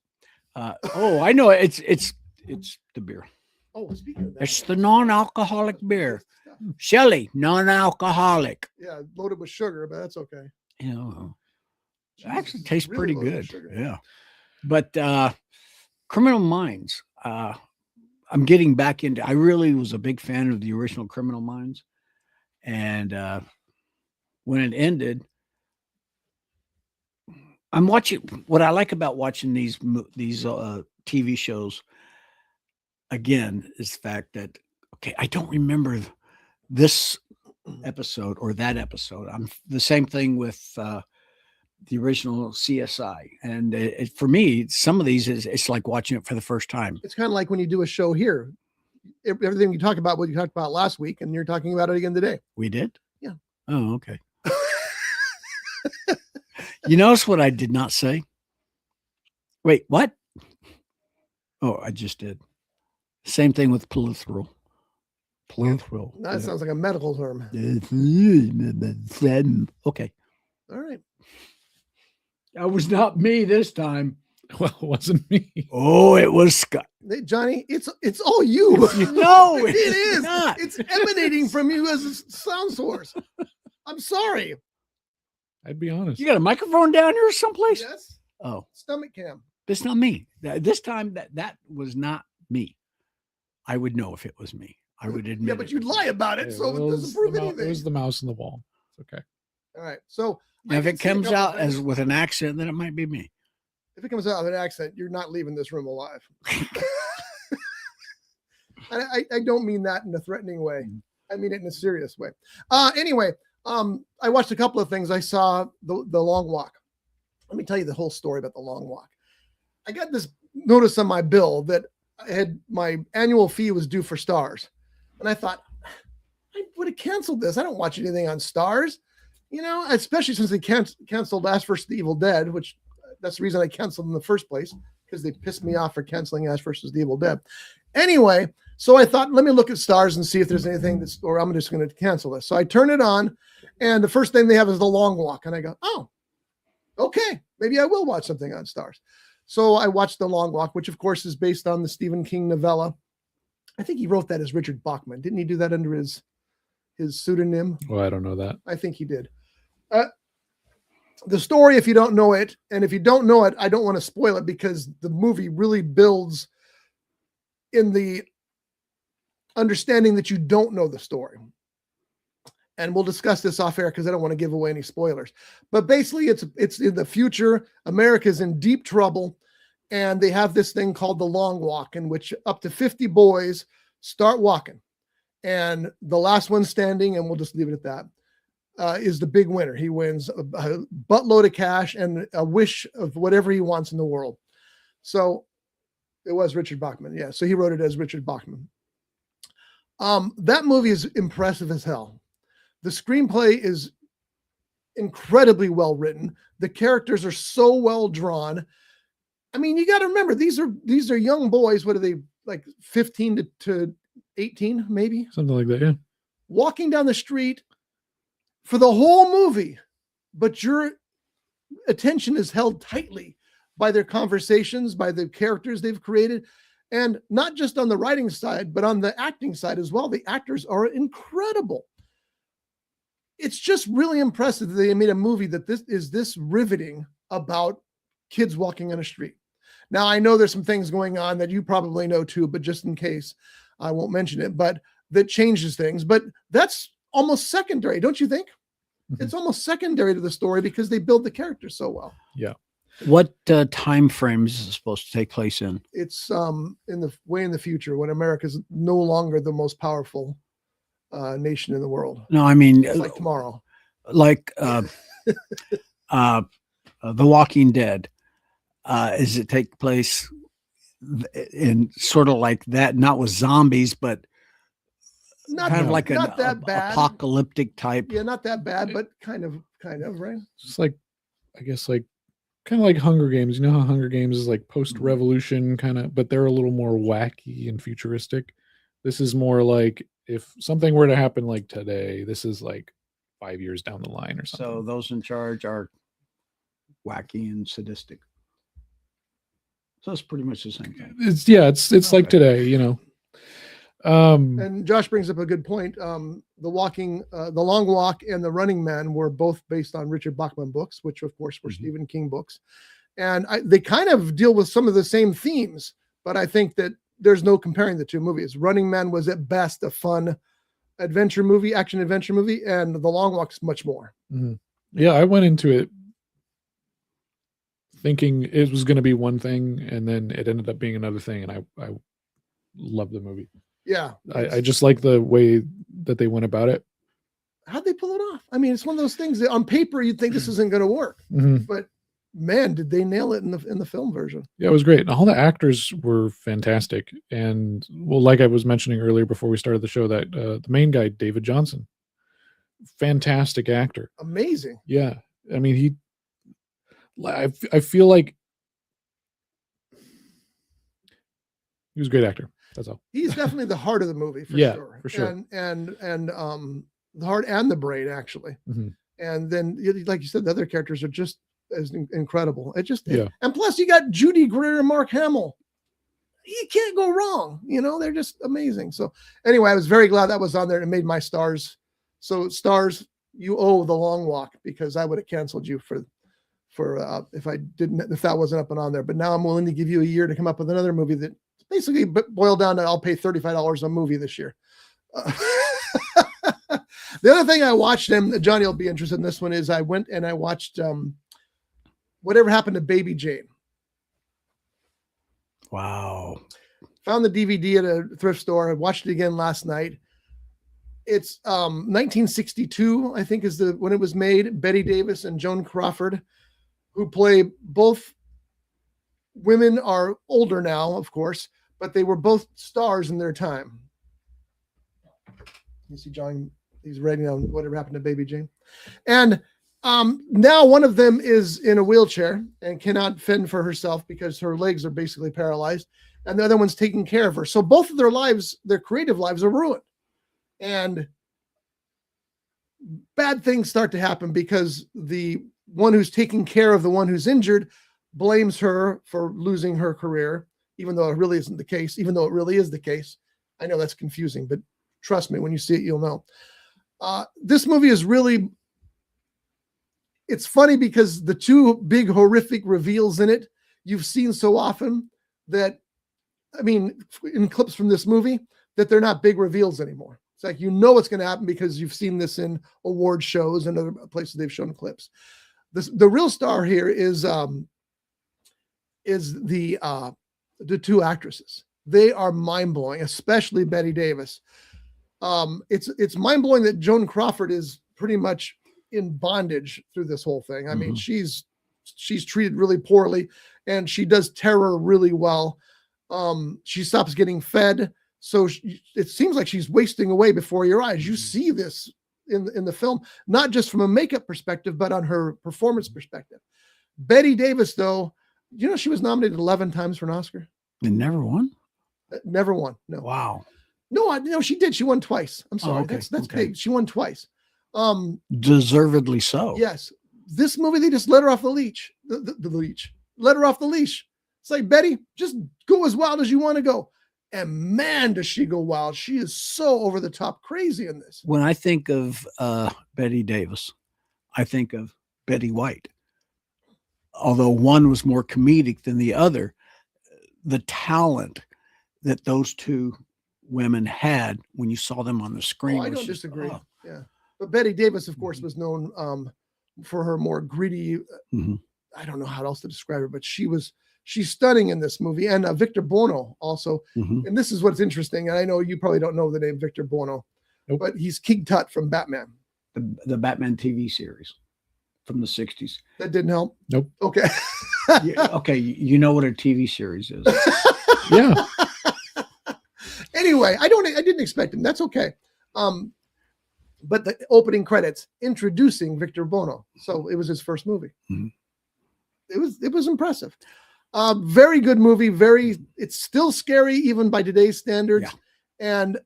I know it. It's the beer. Oh, speaking of that. It's the non-alcoholic beer. Shelly, non-alcoholic. Yeah, loaded with sugar, but that's okay. You know, it Jesus, actually tastes really pretty loaded with good. sugar. Yeah. But Criminal Minds, I'm getting back into. I really was a big fan of the original Criminal Minds, and when it ended, I'm watching. What I like about watching these TV shows again is the fact that I don't remember this episode or that episode. I'm the same thing with the original CSI, and for me, some of these it's like watching it for the first time. It's kind of like when you do a show here. Everything you talk about, what you talked about last week, and you're talking about it again today. We did? Yeah. Oh, okay. You notice what I did not say? Wait, what? Oh, I just did. Same thing with plethral. Plethral. That sounds like a medical term. Okay. All right. That was not me this time. Well, it wasn't me. Oh, it was Scott. Hey, Johnny, it's all you. No, it is. not. It's emanating from you as a sound source. I'm sorry. I'd be honest. You got a microphone down here someplace? Yes. Oh, Stomach cam. that's not me. This time that was not me. I would know if it was me. I would admit. Yeah, but you'd lie about it, so it doesn't prove anything. It was the mouse in the wall. It's okay. All right. So Now, if it comes out as with an accent, then it might be me. if it comes out with an accent, you're not leaving this room alive. I don't mean that in a threatening way. I mean it in a serious way. Anyway, I watched a couple of things. I saw the Long Walk. Let me tell you the whole story about the Long Walk. I got this notice on my bill that I had my annual fee was due for Stars. And I thought, I would have canceled this. I don't watch anything on Stars, especially since they canceled Ash vs. the Evil Dead, which that's the reason I canceled in the first place, because they pissed me off for canceling Ash vs. the Evil Dead. Anyway, so I thought, let me look at Stars and see if there's anything or I'm just going to cancel this. So I turn it on, and the first thing they have is the Long Walk. And I go, oh, okay, maybe I will watch something on Stars. So I watched the Long Walk, which of course is based on the Stephen King novella. I think he wrote that as Richard Bachman. Didn't he do that under his pseudonym? Well, I don't know that. I think he did. The story, if you don't know it, and if you don't know it, I don't want to spoil it because the movie really builds in the understanding that you don't know the story. And we'll discuss this off air because I don't want to give away any spoilers. But basically, it's in the future. America's in deep trouble, and they have this thing called the Long Walk, in which up to 50 boys start walking, and the last one standing, and we'll just leave it at that, is the big winner. He wins a buttload of cash and a wish of whatever he wants in the world. So it was Richard Bachman. Yeah, so he wrote it as Richard Bachman. That movie is impressive as hell. The screenplay is incredibly well written. The characters are so well drawn. I mean, you got to remember, these are young boys. What are they, like 15 to 18, maybe? Something like that, yeah. Walking down the street for the whole movie, but your attention is held tightly by their conversations, by the characters they've created, and not just on the writing side, but on the acting side as well. The actors are incredible. It's just really impressive that they made a movie that this riveting about kids walking on a street. Now, I know there's some things going on that you probably know too, but just in case, I won't mention it, but that changes things. But that's almost secondary, don't you think? Mm-hmm. It's almost secondary to the story because they build the characters so well. Yeah. What time frame is it supposed to take place in? It's in the future, when America's no longer the most powerful nation in the world. No, I mean, it's like tomorrow. Like The Walking Dead. Does it take place in sort of like that, not with zombies, but not kind of like not that bad apocalyptic type? Yeah, not that bad, but kind of, right? Just like, I guess, like kind of like Hunger Games. You know how Hunger Games is like post-revolution kind of, but they're a little more wacky and futuristic. This is more like if something were to happen like today, this is like 5 years down the line or something. So those in charge are wacky and sadistic. So it's pretty much the same thing. It's okay. Like today, And Josh brings up a good point. The Long Walk and The Running Man were both based on Richard Bachman books, which of course were Stephen King books. And they kind of deal with some of the same themes, but I think that there's no comparing the two movies. Running Man was at best a fun adventure movie, action adventure movie, and The Long Walk is much more. Mm-hmm. Yeah, I went into it thinking it was going to be one thing, and then it ended up being another thing, and I love the movie. Yeah. I just like the way that they went about it. How'd they pull it off? I mean, it's one of those things that on paper you'd think this isn't going to work, but man, did they nail it in the film version. Yeah, it was great. All the actors were fantastic. And well, like I was mentioning earlier before we started the show, that the main guy, David Johnson, fantastic actor. Amazing. Yeah. I mean, I feel like he was a great actor. That's all. He's definitely the heart of the movie for sure. For sure. And the heart and the brain, actually. Mm-hmm. And then, like you said, the other characters are just as incredible. And plus you got Judy Greer and Mark Hamill. You can't go wrong. They're just amazing. So anyway, I was very glad that was on there and made my Stars. So Stars, you owe The Long Walk, because I would have canceled you for if that wasn't up and on there. But now I'm willing to give you a year to come up with another movie that basically boiled down to I'll pay $35 a movie this year. The other thing I watched, and Johnny will be interested in this one, is I went and I watched Whatever Happened to Baby Jane. Wow. Found the DVD at a thrift store. I watched it again last night. It's 1962, I think, is when it was made. Betty Davis and Joan Crawford, who play both women, are older now, of course, but they were both stars in their time. You see John, he's writing down Whatever Happened to Baby Jane. And now one of them is in a wheelchair and cannot fend for herself because her legs are basically paralyzed. And the other one's taking care of her. So both of their lives, their creative lives, are ruined. And bad things start to happen because the one who's taking care of the one who's injured blames her for losing her career, even though it really isn't the case, even though it really is the case. I know that's confusing, but trust me, when you see it, you'll know. This movie is really, it's funny because the two big horrific reveals in it, you've seen so often that, I mean, in clips from this movie, that they're not big reveals anymore. It's like, you know what's going to happen because you've seen this in award shows and other places they've shown clips. The real star here is the two actresses. They are mind-blowing, especially Betty Davis. It's mind-blowing that Joan Crawford is pretty much in bondage through this whole thing. I mean, she's treated really poorly, and she does terror really well. She stops getting fed. So it seems like she's wasting away before your eyes. You see this in the film, not just from a makeup perspective, but on her performance perspective. Betty Davis, though, you know, she was nominated 11 times for an Oscar. And never won? Never won. No. Wow. No, she did. She won twice. I'm sorry. Oh, okay. That's big. She won twice. Deservedly so. Yes. This movie, they just let her off the leash. The leash. Let her off the leash. It's like, Betty, just go as wild as you want to go. And man, does she go wild. She is so over the top crazy in this. When I think of Betty Davis, I think of Betty White. Although one was more comedic than the other, the talent that those two women had when you saw them on the screen. I don't disagree. Yeah. But Betty Davis, of course, was known for her more gritty, I don't know how else to describe her, but she's stunning in this movie. And Victor Buono also. And this is what's interesting. And I know you probably don't know the name Victor Buono, but he's King Tut from Batman. The Batman TV series from the 60s. That didn't help? Nope. Okay. Okay. You know what a TV series is. Yeah. Anyway, I didn't expect him. That's okay. But the opening credits introducing Victor Buono. So it was his first movie. It was impressive. Very good movie. It's still scary even by today's standards. Yeah. And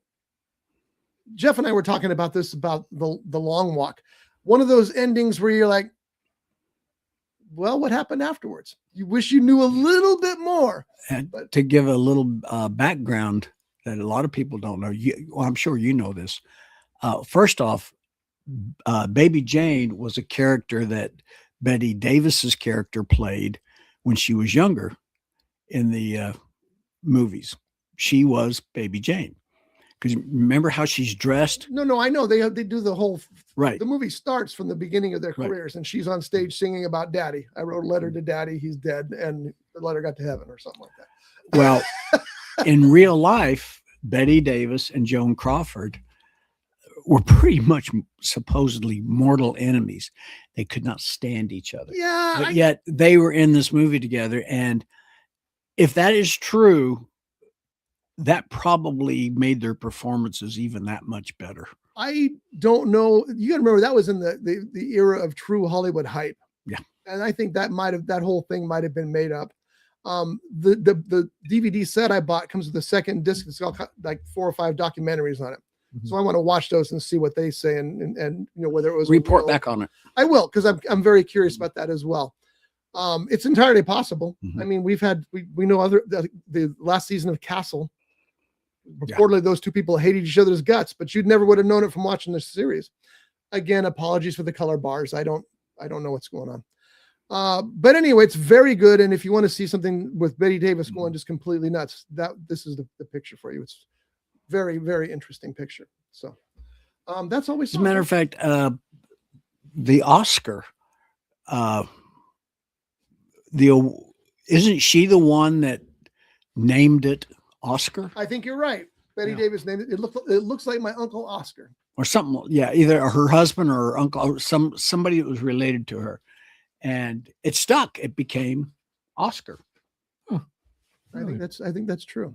Jeff and I were talking about this, about the Long Walk. One of those endings where you're like, well, what happened afterwards? You wish you knew a little bit more. And to give a little background that a lot of people don't know, I'm sure you know this. First off, Baby Jane was a character that Betty Davis's character played when she was younger in the movies. She was Baby Jane. Because remember how she's dressed? No, I know. They do the whole, right. The movie starts from the beginning of their careers, and she's on stage singing about Daddy. I wrote a letter to Daddy. He's dead. And the letter got to heaven or something like that. Well, in real life, Betty Davis and Joan Crawford were pretty much supposedly mortal enemies. They could not stand each other. Yeah. But yet they were in this movie together. And if that is true, that probably made their performances even that much better. I don't know. You got to remember that was in the era of true Hollywood hype. Yeah. And I think that whole thing might have been made up. The DVD set I bought comes with a second disc. It's got like 4 or 5 documentaries on it. So I want to watch those and see what they say and you know, whether it was report back on it. I will, because I'm very curious about that as well. It's entirely possible. I mean, we know the last season of Castle. Reportedly, those two people hated each other's guts, but you never would have known it from watching this series. Again, apologies for the color bars. I don't know what's going on. But anyway, it's very good. And if you want to see something with Betty Davis going just completely nuts, this is the picture for you. It's very, very interesting picture. So That's always As a matter of fact, the Oscar, isn't she the one that named it Oscar I think you're right. Betty Yeah. Davis named it. It looks like my uncle Oscar. or something? Yeah, either her husband or her uncle or somebody that was related to her, and it stuck. It became Oscar. I think that's true.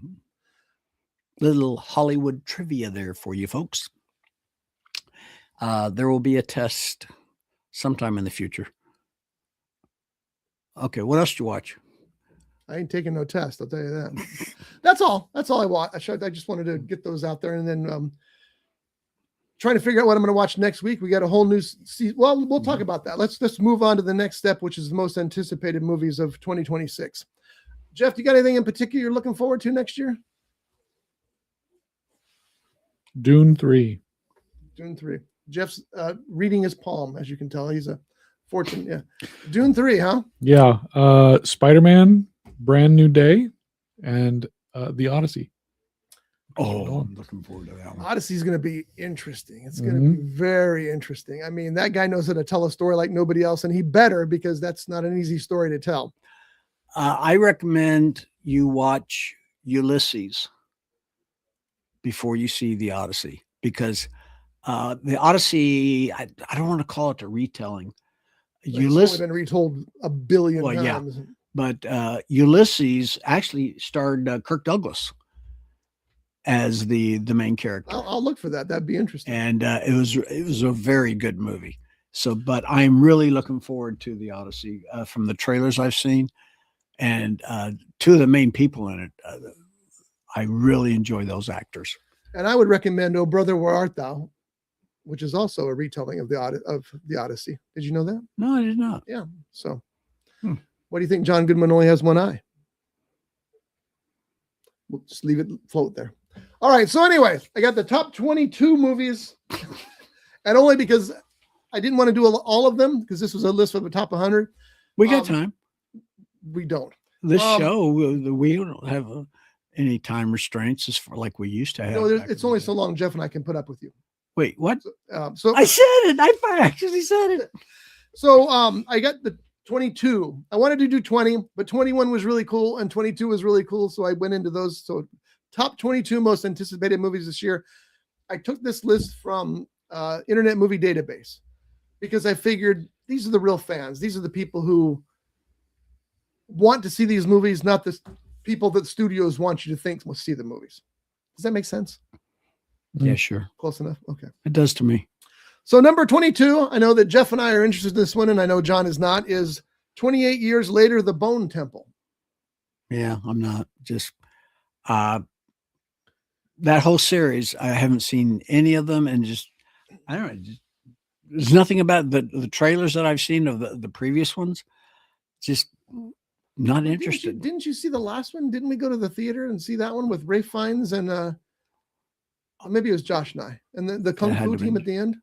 Little Hollywood trivia there for you folks. There will be a test sometime in the future. Okay, what else did you watch? I ain't taking no test. I'll tell you that. That's all. That's all I want. I just wanted to get those out there, and then trying to figure out what I'm going to watch next week. We got a whole new season. Well, we'll talk about that. Let's move on to the next step, which is the most anticipated movies of 2026. Jeff, you got anything in particular you're looking forward to next year? Dune 3. Dune 3. Jeff's reading his palm, as you can tell. He's a fortune. Yeah. Dune 3, huh? Yeah. Spider-Man, Brand New Day, and The Odyssey. Oh, I'm looking forward to that one. Odyssey's going to be interesting. It's going to be very interesting. I mean, that guy knows how to tell a story like nobody else, and he better, because that's not an easy story to tell. I recommend you watch Ulysses before you see the Odyssey, because the Odyssey, I don't want to call it a retelling. Ulysses been retold a billion times. Yeah, but Ulysses actually starred Kirk Douglas as the main character. I'll look for that. That'd be interesting. And it was a very good movie. So, but I'm really looking forward to the Odyssey from the trailers I've seen, and two of the main people in it. I really enjoy those actors. And I would recommend "Oh Brother, Where Art Thou," which is also a retelling of the Odyssey. Did you know that? No, I did not. Yeah. So, what do you think? John Goodman only has one eye. We'll just leave it float there. All right. So anyway, I got the top 22 movies, and only because I didn't want to do all of them, because this was a list of the top 100. We got time. We don't. This show, we don't have any time restraints as far like we used to have. No, it's only so long Jeff and I can put up with you. Wait, what? So I said it. I actually said it. So I got the 22. I wanted to do 20, but 21 was really cool and 22 was really cool. So I went into those. So top 22 most anticipated movies this year. I took this list from Internet Movie Database, because I figured these are the real fans. These are the people who want to see these movies, not the people that studios want you to think must see the movies. Does that make sense? Yeah, sure. Close enough. Okay. It does to me. So number 22, I know that Jeff and I are interested in this one, and I know John is not, is 28 Years Later, The Bone Temple. Yeah, I'm not. Just that whole series, I haven't seen any of them, and just, I don't know. There's nothing about the trailers that I've seen of the previous ones. Just not interested. Didn't you see the last one? Didn't we go to the theater and see that one with Ray Fiennes and maybe it was Josh and I, and the Kung Fu team at the end?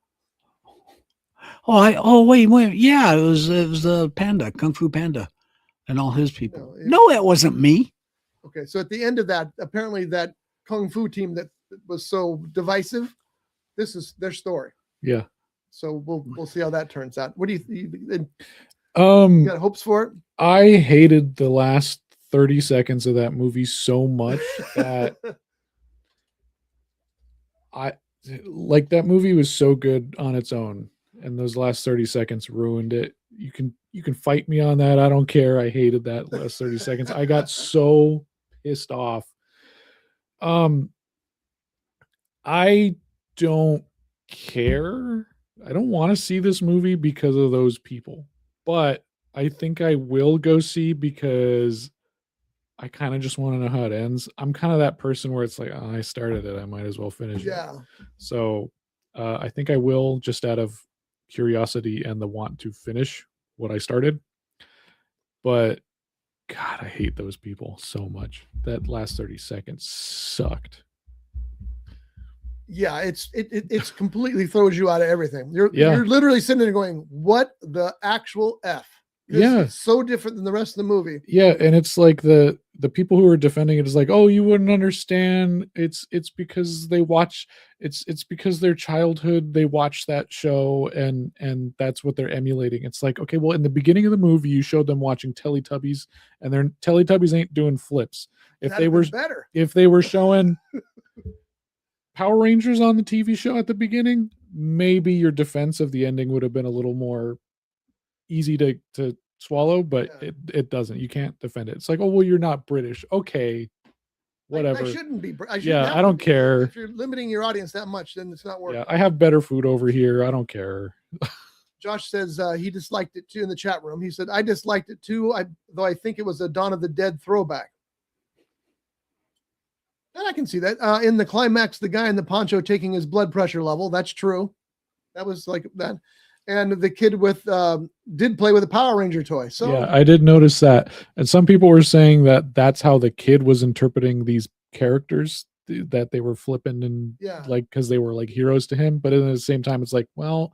Wait. Yeah, it was the Panda, Kung Fu Panda, and all his people. No, that wasn't me. Okay, so at the end of that, apparently that Kung Fu team that was so divisive, this is their story. Yeah. So we'll see how that turns out. What do you got hopes for it? I hated the last 30 seconds of that movie so much that that movie was so good on its own, and those last 30 seconds ruined it. You can fight me on that. I don't care. I hated that last 30 seconds. I got so pissed off. I don't care. I don't want to see this movie because of those people, but I think I will go see because I kind of just want to know how it ends. I'm kind of that person where it's like, oh, I started it, I might as well finish it. So I think I will, just out of curiosity and the want to finish what I started. But God, I hate those people so much. That last 30 seconds sucked. Yeah, it's completely throws you out of everything. You're literally sitting there going, what the actual F? It's so different than the rest of the movie. Yeah, and it's like the people who are defending it is like, oh, you wouldn't understand. It's because they watch. It's because their childhood they watch that show and that's what they're emulating. It's like, okay, well, in the beginning of the movie, you showed them watching Teletubbies, and their Teletubbies ain't doing flips. If they were better, if they were showing Power Rangers on the TV show at the beginning, maybe your defense of the ending would have been a little more easy to swallow, but it doesn't. You can't defend it. It's like, oh, well, you're not British. Okay, whatever. I shouldn't be. I don't care. If you're limiting your audience that much, then it's not working. Yeah, I have better food over here. I don't care. Josh says he disliked it too in the chat room. He said, I disliked it too, though I think it was a Dawn of the Dead throwback. And I can see that. In the climax, the guy in the poncho taking his blood pressure level. That's true. That was like that. And the kid did play with a Power Ranger toy. So yeah, I did notice that. And some people were saying that that's how the kid was interpreting these characters, that they were flipping and like, because they were like heroes to him. But at the same time, it's like, well,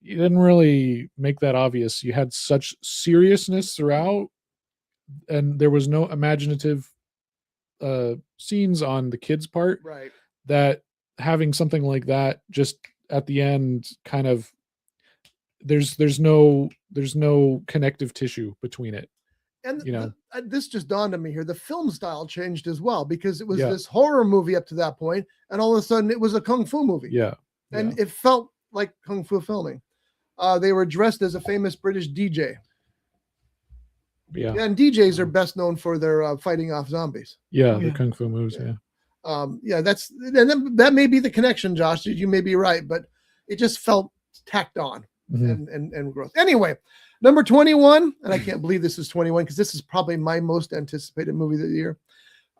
you didn't really make that obvious. You had such seriousness throughout, and there was no imaginative scenes on the kid's part, right? That having something like that just at the end, kind of, there's no connective tissue between it. And this just dawned on me here. The film style changed as well, because it was this horror movie up to that point, and all of a sudden it was a kung fu movie. And it felt like kung fu filming. They were dressed as a famous British DJ. And DJs are best known for their fighting off zombies. The kung fu moves. That may be the connection, Josh. You may be right, but it just felt tacked on and growth. Anyway, number 21, and I can't believe this is 21 because this is probably my most anticipated movie of the year.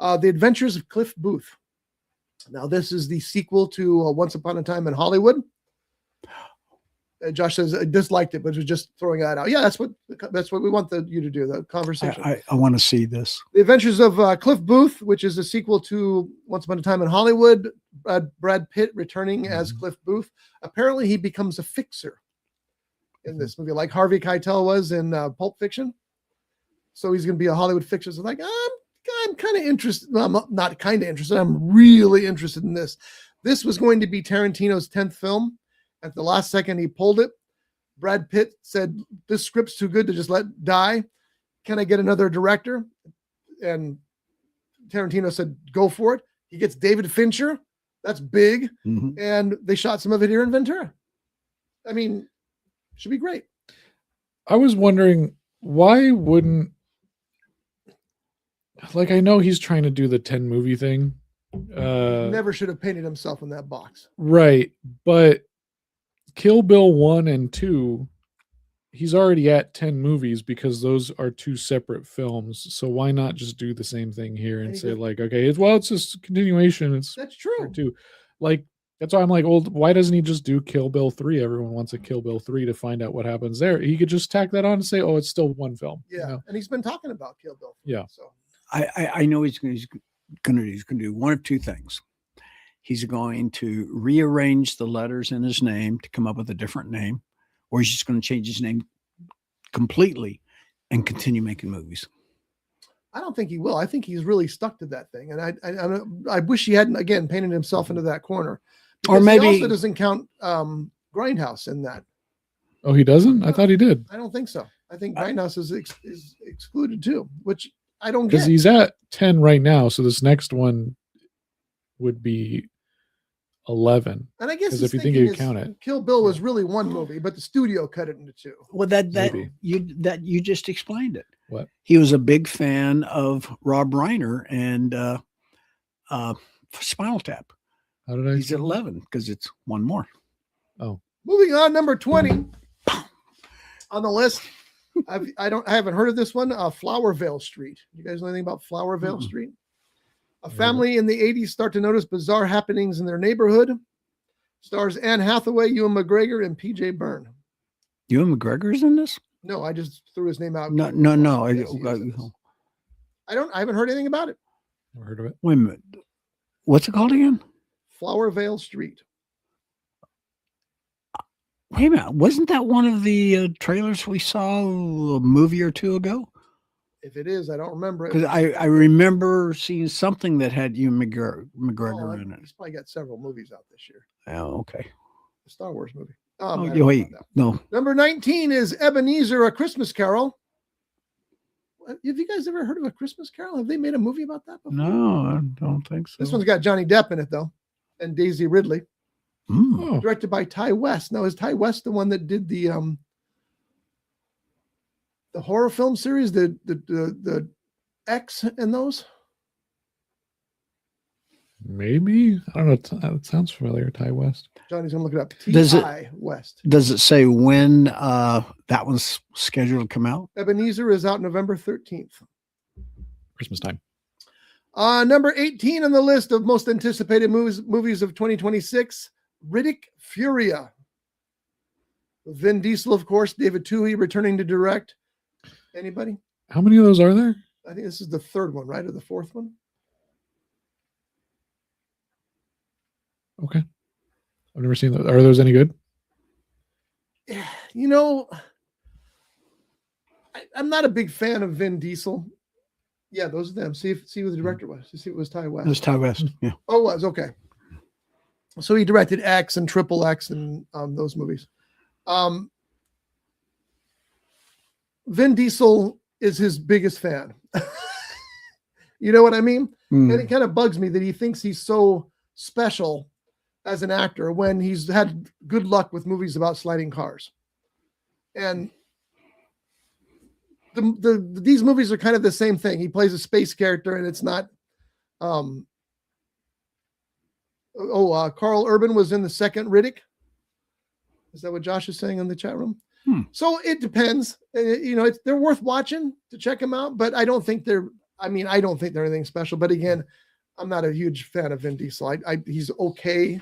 The Adventures of Cliff Booth. Now, this is the sequel to Once Upon a Time in Hollywood. Josh says I disliked it, but was just throwing that out. Yeah, that's what we want you to do, the conversation. I want to see this. The Adventures of Cliff Booth, which is a sequel to Once Upon a Time in Hollywood. Brad Pitt returning as Cliff Booth. Apparently, he becomes a fixer in this movie, like Harvey Keitel was in Pulp Fiction. So he's going to be a Hollywood fixer. So like, I'm kind of interested. Well, I'm not kind of interested. I'm really interested in this. This was going to be Tarantino's 10th film. At the last second, he pulled it. Brad Pitt said, this script's too good to just let die. Can I get another director? And Tarantino said, go for it. He gets David Fincher. That's big. And they shot some of it here in Ventura. I mean, should be great. I was wondering, why wouldn't, like, I know he's trying to do the 10 movie thing. Never should have painted himself in that box. Right. But Kill Bill 1 and 2, he's already at 10 movies because those are two separate films. So why not just do the same thing here and say like, okay, it's just a continuation. That's true too. Like, that's why I'm like, well, why doesn't he just do Kill Bill 3? Everyone wants a Kill Bill 3 to find out what happens there. He could just tack that on and say, oh, it's still one film. Yeah. You know? And he's been talking about Kill Bill 3. Yeah. So I know he's going to do one of two things. He's going to rearrange the letters in his name to come up with a different name, or he's just going to change his name completely and continue making movies. I don't think he will. I think he's really stuck to that thing. And I wish he hadn't, again, painted himself into that corner. Because or maybe he also doesn't count Grindhouse in that. Oh, he doesn't? I thought he did. I don't think so. I think Grindhouse is excluded too, which I don't get. Because he's at 10 right now. So this next one would be 11. And I guess if you think you count it, Kill Bill was really one movie, but the studio cut it into two. Well, you just explained it. What? He was a big fan of Rob Reiner and Spinal Tap. How did I? He's at 11 because it's one more. Oh, moving on, number 20 on the list. I haven't heard of this one. Flowervale Street. You guys know anything about Flowervale Street? A family in the 80s start to notice bizarre happenings in their neighborhood. Stars Anne Hathaway, Ewan McGregor, and P.J. Byrne. Ewan McGregor's in this? No, I just threw his name out. No. Yes, I haven't heard anything about it. Never heard of it. Wait a minute. What's it called again? Flowervale Street. Wait a minute. Wasn't that one of the trailers we saw a movie or two ago? If it is, I don't remember it. Because I remember seeing something that had Ewan McGregor in it. He's probably got several movies out this year. Oh, okay. The Star Wars movie. Oh, I don't know wait, about that. no. Number 19 is Ebenezer, A Christmas Carol. Have you guys ever heard of A Christmas Carol? Have they made a movie about that before? No, I don't think so. This one's got Johnny Depp in it, though, and Daisy Ridley. Oh, Directed by Ty West. Now, is Ty West the one that did the horror film series, the X and those? maybe. I don't know. It sounds familiar. Ty West. Johnny's gonna look it up. Does it- Ty West. Does it say when that one's scheduled to come out? Ebenezer is out November 13th. Christmas time. Number 18 on the list of most anticipated movies of 2026, Riddick Furia. Vin Diesel, of course, David Twohy returning to direct. Anybody? How many of those are there? I think this is the third one, right? Or the fourth one? Okay. I've never seen those. Are those any good? You know, I'm not a big fan of Vin Diesel. Yeah, those are them. See who the director was. See, it was Ty West. It was Ty West. Yeah. Oh, it was. Okay. So he directed X and Triple X and those movies. Vin Diesel is his biggest fan. You know what I mean? Mm. And it kind of bugs me that he thinks he's so special as an actor when he's had good luck with movies about sliding cars. And these movies are kind of the same thing. He plays a space character, and it's not. Carl Urban was in the second Riddick. Is that what Josh is saying in the chat room? So it depends. They're worth watching to check them out, but I don't think they're anything special. But again, I'm not a huge fan of Vin Diesel. He's okay,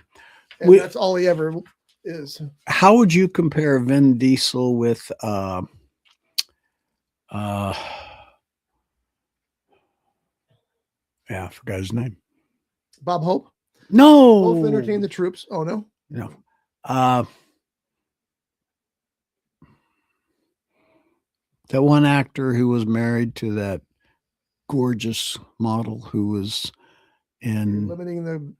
and that's all he ever is. How would you compare Vin Diesel with I forgot his name. Bob Hope? No. Both entertain the troops. Oh, no? No. That one actor who was married to that gorgeous model who was in Limiting the...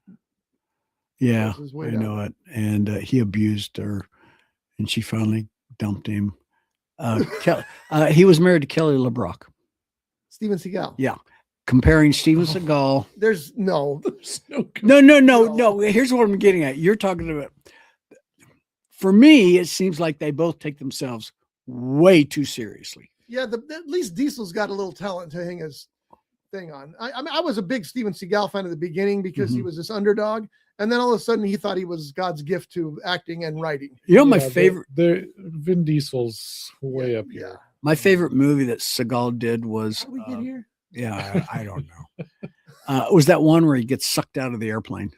Yeah, This is way I down. know it. And he abused her, and she finally dumped him. He was married to Kelly LeBrock. Steven Seagal. Yeah. Comparing Steven Seagal. There's no... No. Here's what I'm getting at. You're talking about... For me, it seems like they both take themselves way too seriously. Yeah, at least Diesel's got a little talent to hang his thing on. I was a big Steven Seagal fan at the beginning because he was this underdog, and then all of a sudden he thought he was God's gift to acting and writing. You know, my favorite... The Vin Diesel's way up here. My favorite movie that Seagal did was... How did we get here? Yeah, I don't know. It was that one where he gets sucked out of the airplane,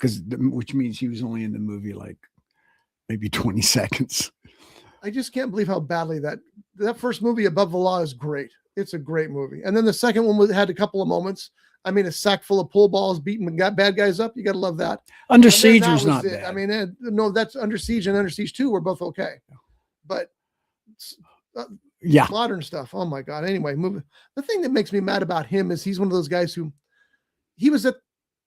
which means he was only in the movie like maybe 20 seconds. I just can't believe how badly that first movie, Above the Law, is great. It's a great movie. And then the second one had a couple of moments. I mean, a sack full of pool balls beating bad guys up. You got to love that. Under Siege was not bad. I mean, no, that's Under Siege and Under Siege 2 were both okay. But modern stuff. Oh my God. Anyway, the thing that makes me mad about him is he's one of those guys who he was at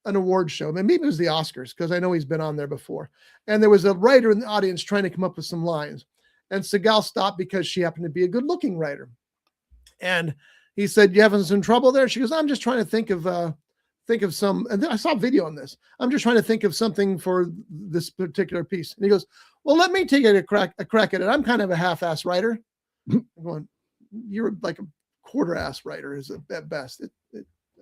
an award show. Maybe it was the Oscars, because I know he's been on there before. And there was a writer in the audience trying to come up with some lines. And Seagal stopped because she happened to be a good looking writer. And he said, "You having some trouble there?" She goes, "I'm just trying to think of some," and then I saw a video on this. "I'm just trying to think of something for this particular piece." And he goes, "Well, let me take a crack at it. I'm kind of a half-ass writer." I'm going, "You're like a quarter-ass writer is at best."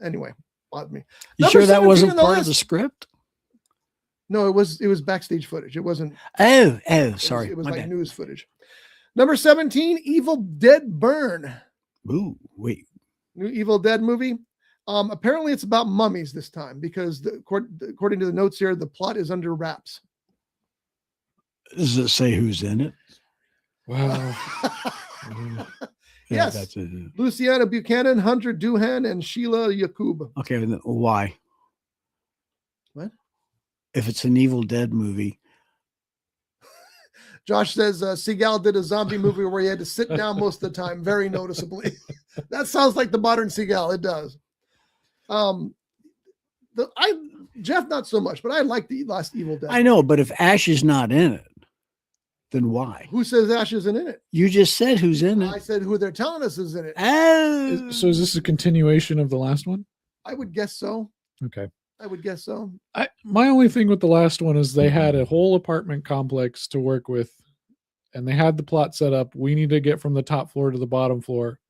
Anyway, bothered me. You sure that wasn't part of the script? No, it was backstage footage. It wasn't. Oh, sorry. It was like news footage. Number 17, Evil Dead Burn. Ooh, wait. New Evil Dead movie. Apparently it's about mummies this time, because according to the notes here, the plot is under wraps. Does it say who's in it? Wow. Yes. That's it. Luciana Buchanan, Hunter Doohan, and Sheila Yakub. Okay, why? What? If it's an Evil Dead movie. Josh says Seagal did a zombie movie where he had to sit down most of the time, very noticeably. That sounds like the modern Seagal. It does. Jeff, not so much, but I like the last Evil Dead. I know, but if Ash is not in it, then why? Who says Ash isn't in it? You just said who's in I it. said who they're telling us is in it. Oh. So is this a continuation of the last one? I would guess so. Okay. I would guess so. My only thing with the last one is they had a whole apartment complex to work with, and they had the plot set up. We need to get from the top floor to the bottom floor,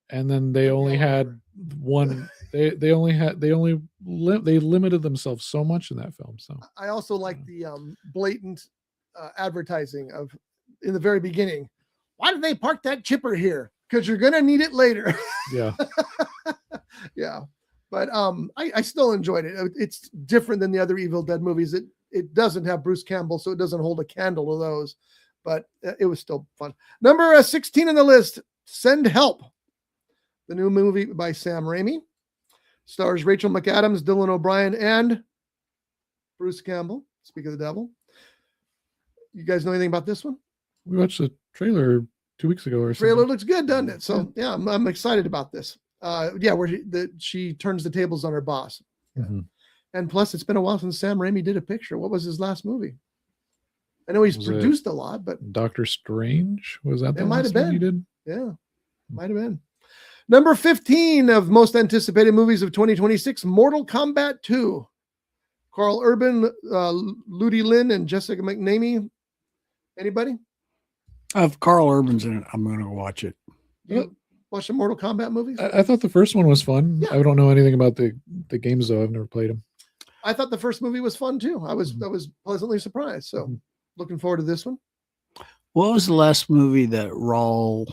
and then they only had one. They limited themselves so much in that film. So I also like the blatant advertising of in the very beginning. Why did they park that chipper here? Because you're gonna need it later. yeah. Yeah. But I still enjoyed it. It's different than the other Evil Dead movies. It doesn't have Bruce Campbell, so it doesn't hold a candle to those. But it was still fun. Number 16 on the list, Send Help. The new movie by Sam Raimi. Stars Rachel McAdams, Dylan O'Brien, and Bruce Campbell. Speak of the devil. You guys know anything about this one? We watched the trailer 2 weeks ago or something. Trailer looks good, doesn't it? So yeah, I'm excited about this. Where she turns the tables on her boss. Mm-hmm. And plus, it's been a while since Sam Raimi did a picture. What was his last movie? I know he's produced a lot, but Doctor Strange, was that the it might have been. He did? Yeah, might have been. Number 15 of most anticipated movies of 2026, Mortal Kombat 2. Carl Urban, Ludi Lin, and Jessica McNamee. Anybody? If Carl Urban's in it, I'm going to watch it. You watch the Mortal Kombat movies? I thought the first one was fun. Yeah. I don't know anything about the games though. I've never played them. I thought the first movie was fun too. I was pleasantly surprised. So looking forward to this one. What was the last movie that Raul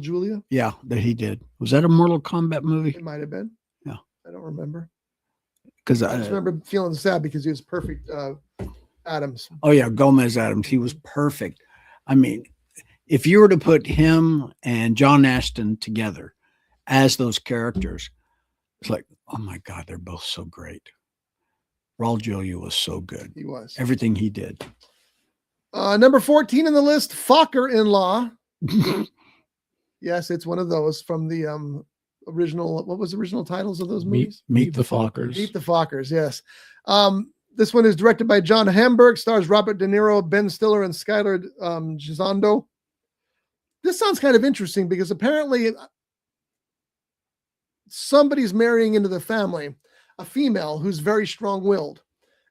Julia? Yeah, that he did. Was that a Mortal Kombat movie? It might have been. Yeah. I don't remember. Because I just remember feeling sad because he was perfect Adams. Oh yeah, Gomez Adams. He was perfect. I mean, if you were to put him and John Ashton together as those characters, it's like, oh my God, they're both so great. Raul Julia was so good. He was. Everything he did. Number 14 on the list, Focker-in-Law. Yes, it's one of those from the original. What was the original titles of those movies? Meet the Fockers. Meet the Fockers, yes. This one is directed by John Hamburg, stars Robert De Niro, Ben Stiller, and Skylar Gisondo. This sounds kind of interesting because apparently somebody's marrying into the family a female who's very strong-willed.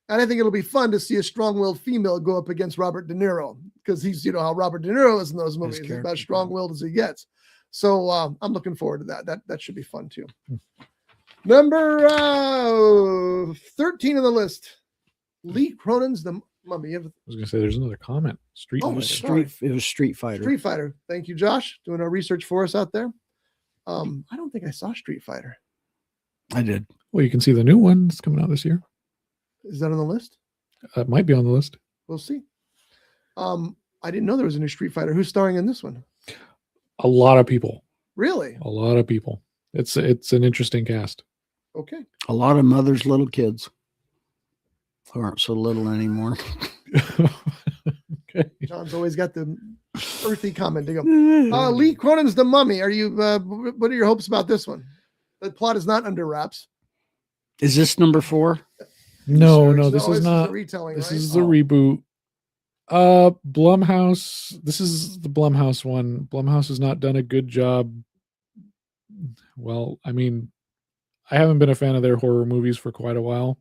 And I think it'll be fun to see a strong-willed female go up against Robert De Niro because he's, you know, how Robert De Niro is in those movies. He's about strong-willed as he gets. So I'm looking forward to that. That should be fun too. Number 13 on the list, Lee Cronin's The Mummy. I was going to say there's another comment. It was Street Fighter. Street Fighter. Thank you, Josh, doing our research for us out there. I don't think I saw Street Fighter. I did. Well, you can see the new one that's coming out this year. Is that on the list? It might be on the list. We'll see. I didn't know there was a new Street Fighter. Who's starring in this one? A lot of people. Really? A lot of people. It's an interesting cast. Okay. A lot of mothers' little kids who aren't so little anymore. Okay. John's always got the earthy comment to go. Lee Cronin's The Mummy. Are you? What are your hopes about this one? The plot is not under wraps. Is this number 4? No, this is not. A retelling. This right? is a reboot. Blumhouse. This is the Blumhouse one. Blumhouse has not done a good job. Well, I mean, I haven't been a fan of their horror movies for quite a while.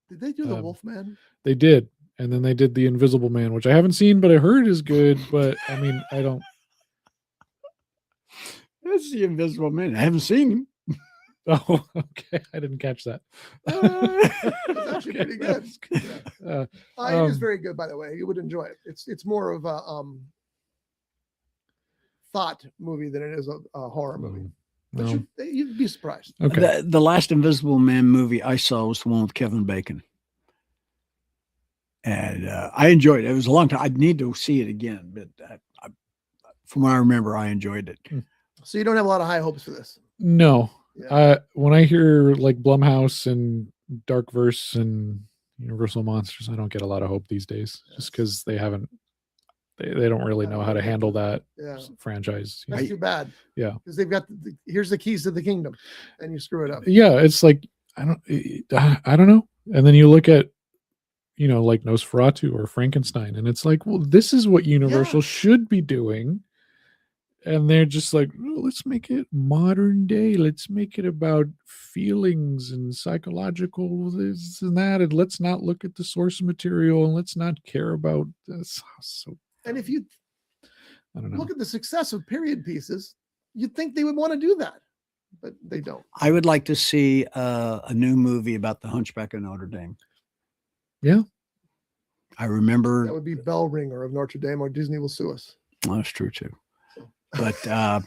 Did they do The Wolfman? They did. And then they did The Invisible Man, which I haven't seen, but I heard is good. But I mean, I don't. That's The Invisible Man. I haven't seen him. Oh, okay. I didn't catch that. It's actually pretty good. Yeah. It is very good, by the way. You would enjoy it. It's more of a thought movie than it is a horror movie. But No. you'd be surprised. Okay. The last Invisible Man movie I saw was the one with Kevin Bacon. And I enjoyed it. It was a long time. I'd need to see it again, but from what I remember, I enjoyed it. So you don't have a lot of high hopes for this. No. Yeah. When I hear like Blumhouse and Darkverse and Universal Monsters, I don't get a lot of hope these days just because they haven't. They don't really know how to handle that Yeah, franchise. that's too bad. Yeah. Because they've got here's the keys to the kingdom, and you screw it up. Yeah, it's like I don't know. And then you look at, like Nosferatu or Frankenstein, and it's like, well, this is what Universal should be doing. And they're just like, "Oh, let's make it modern day. Let's make it about feelings and psychological this and that. And let's not look at the source material, and let's not care about this." So And if you I don't know. look at the success of period pieces, you'd think they would want to do that, but they don't. I would like to see a new movie about the Hunchback of Notre Dame. Yeah. I remember. That would be Bell Ringer of Notre Dame, or Disney will sue us. Well, that's true too. But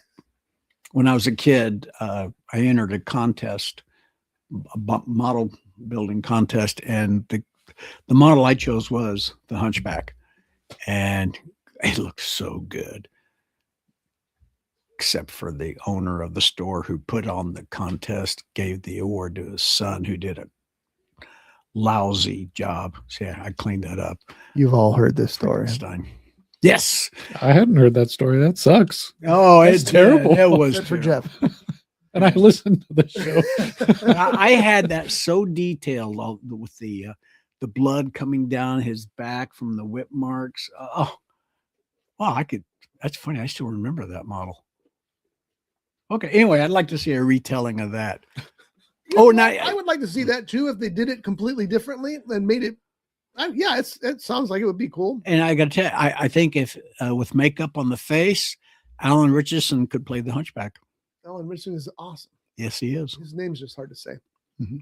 when I was a kid, I entered a contest, a model building contest, and the model I chose was the Hunchback, and it looked so good. Except for the owner of the store who put on the contest, gave the award to his son, who did a lousy job. So yeah, I cleaned that up. You've all heard this story. Frankenstein. Yes. I hadn't heard that story. That sucks. Oh, That's terrible. It was Good for terrible. Jeff. And I listened to the show. I had that so detailed with the blood coming down his back from the whip marks. Oh, wow! That's funny. I still remember that model. Okay. Anyway, I'd like to see a retelling of that. I would like to see that too if they did it completely differently and made it. It sounds like it would be cool. And I got to tell you, I think if with makeup on the face, Alan Richardson could play the Hunchback. Alan Richardson is awesome. Yes, he is. His name's just hard to say. Mm-hmm.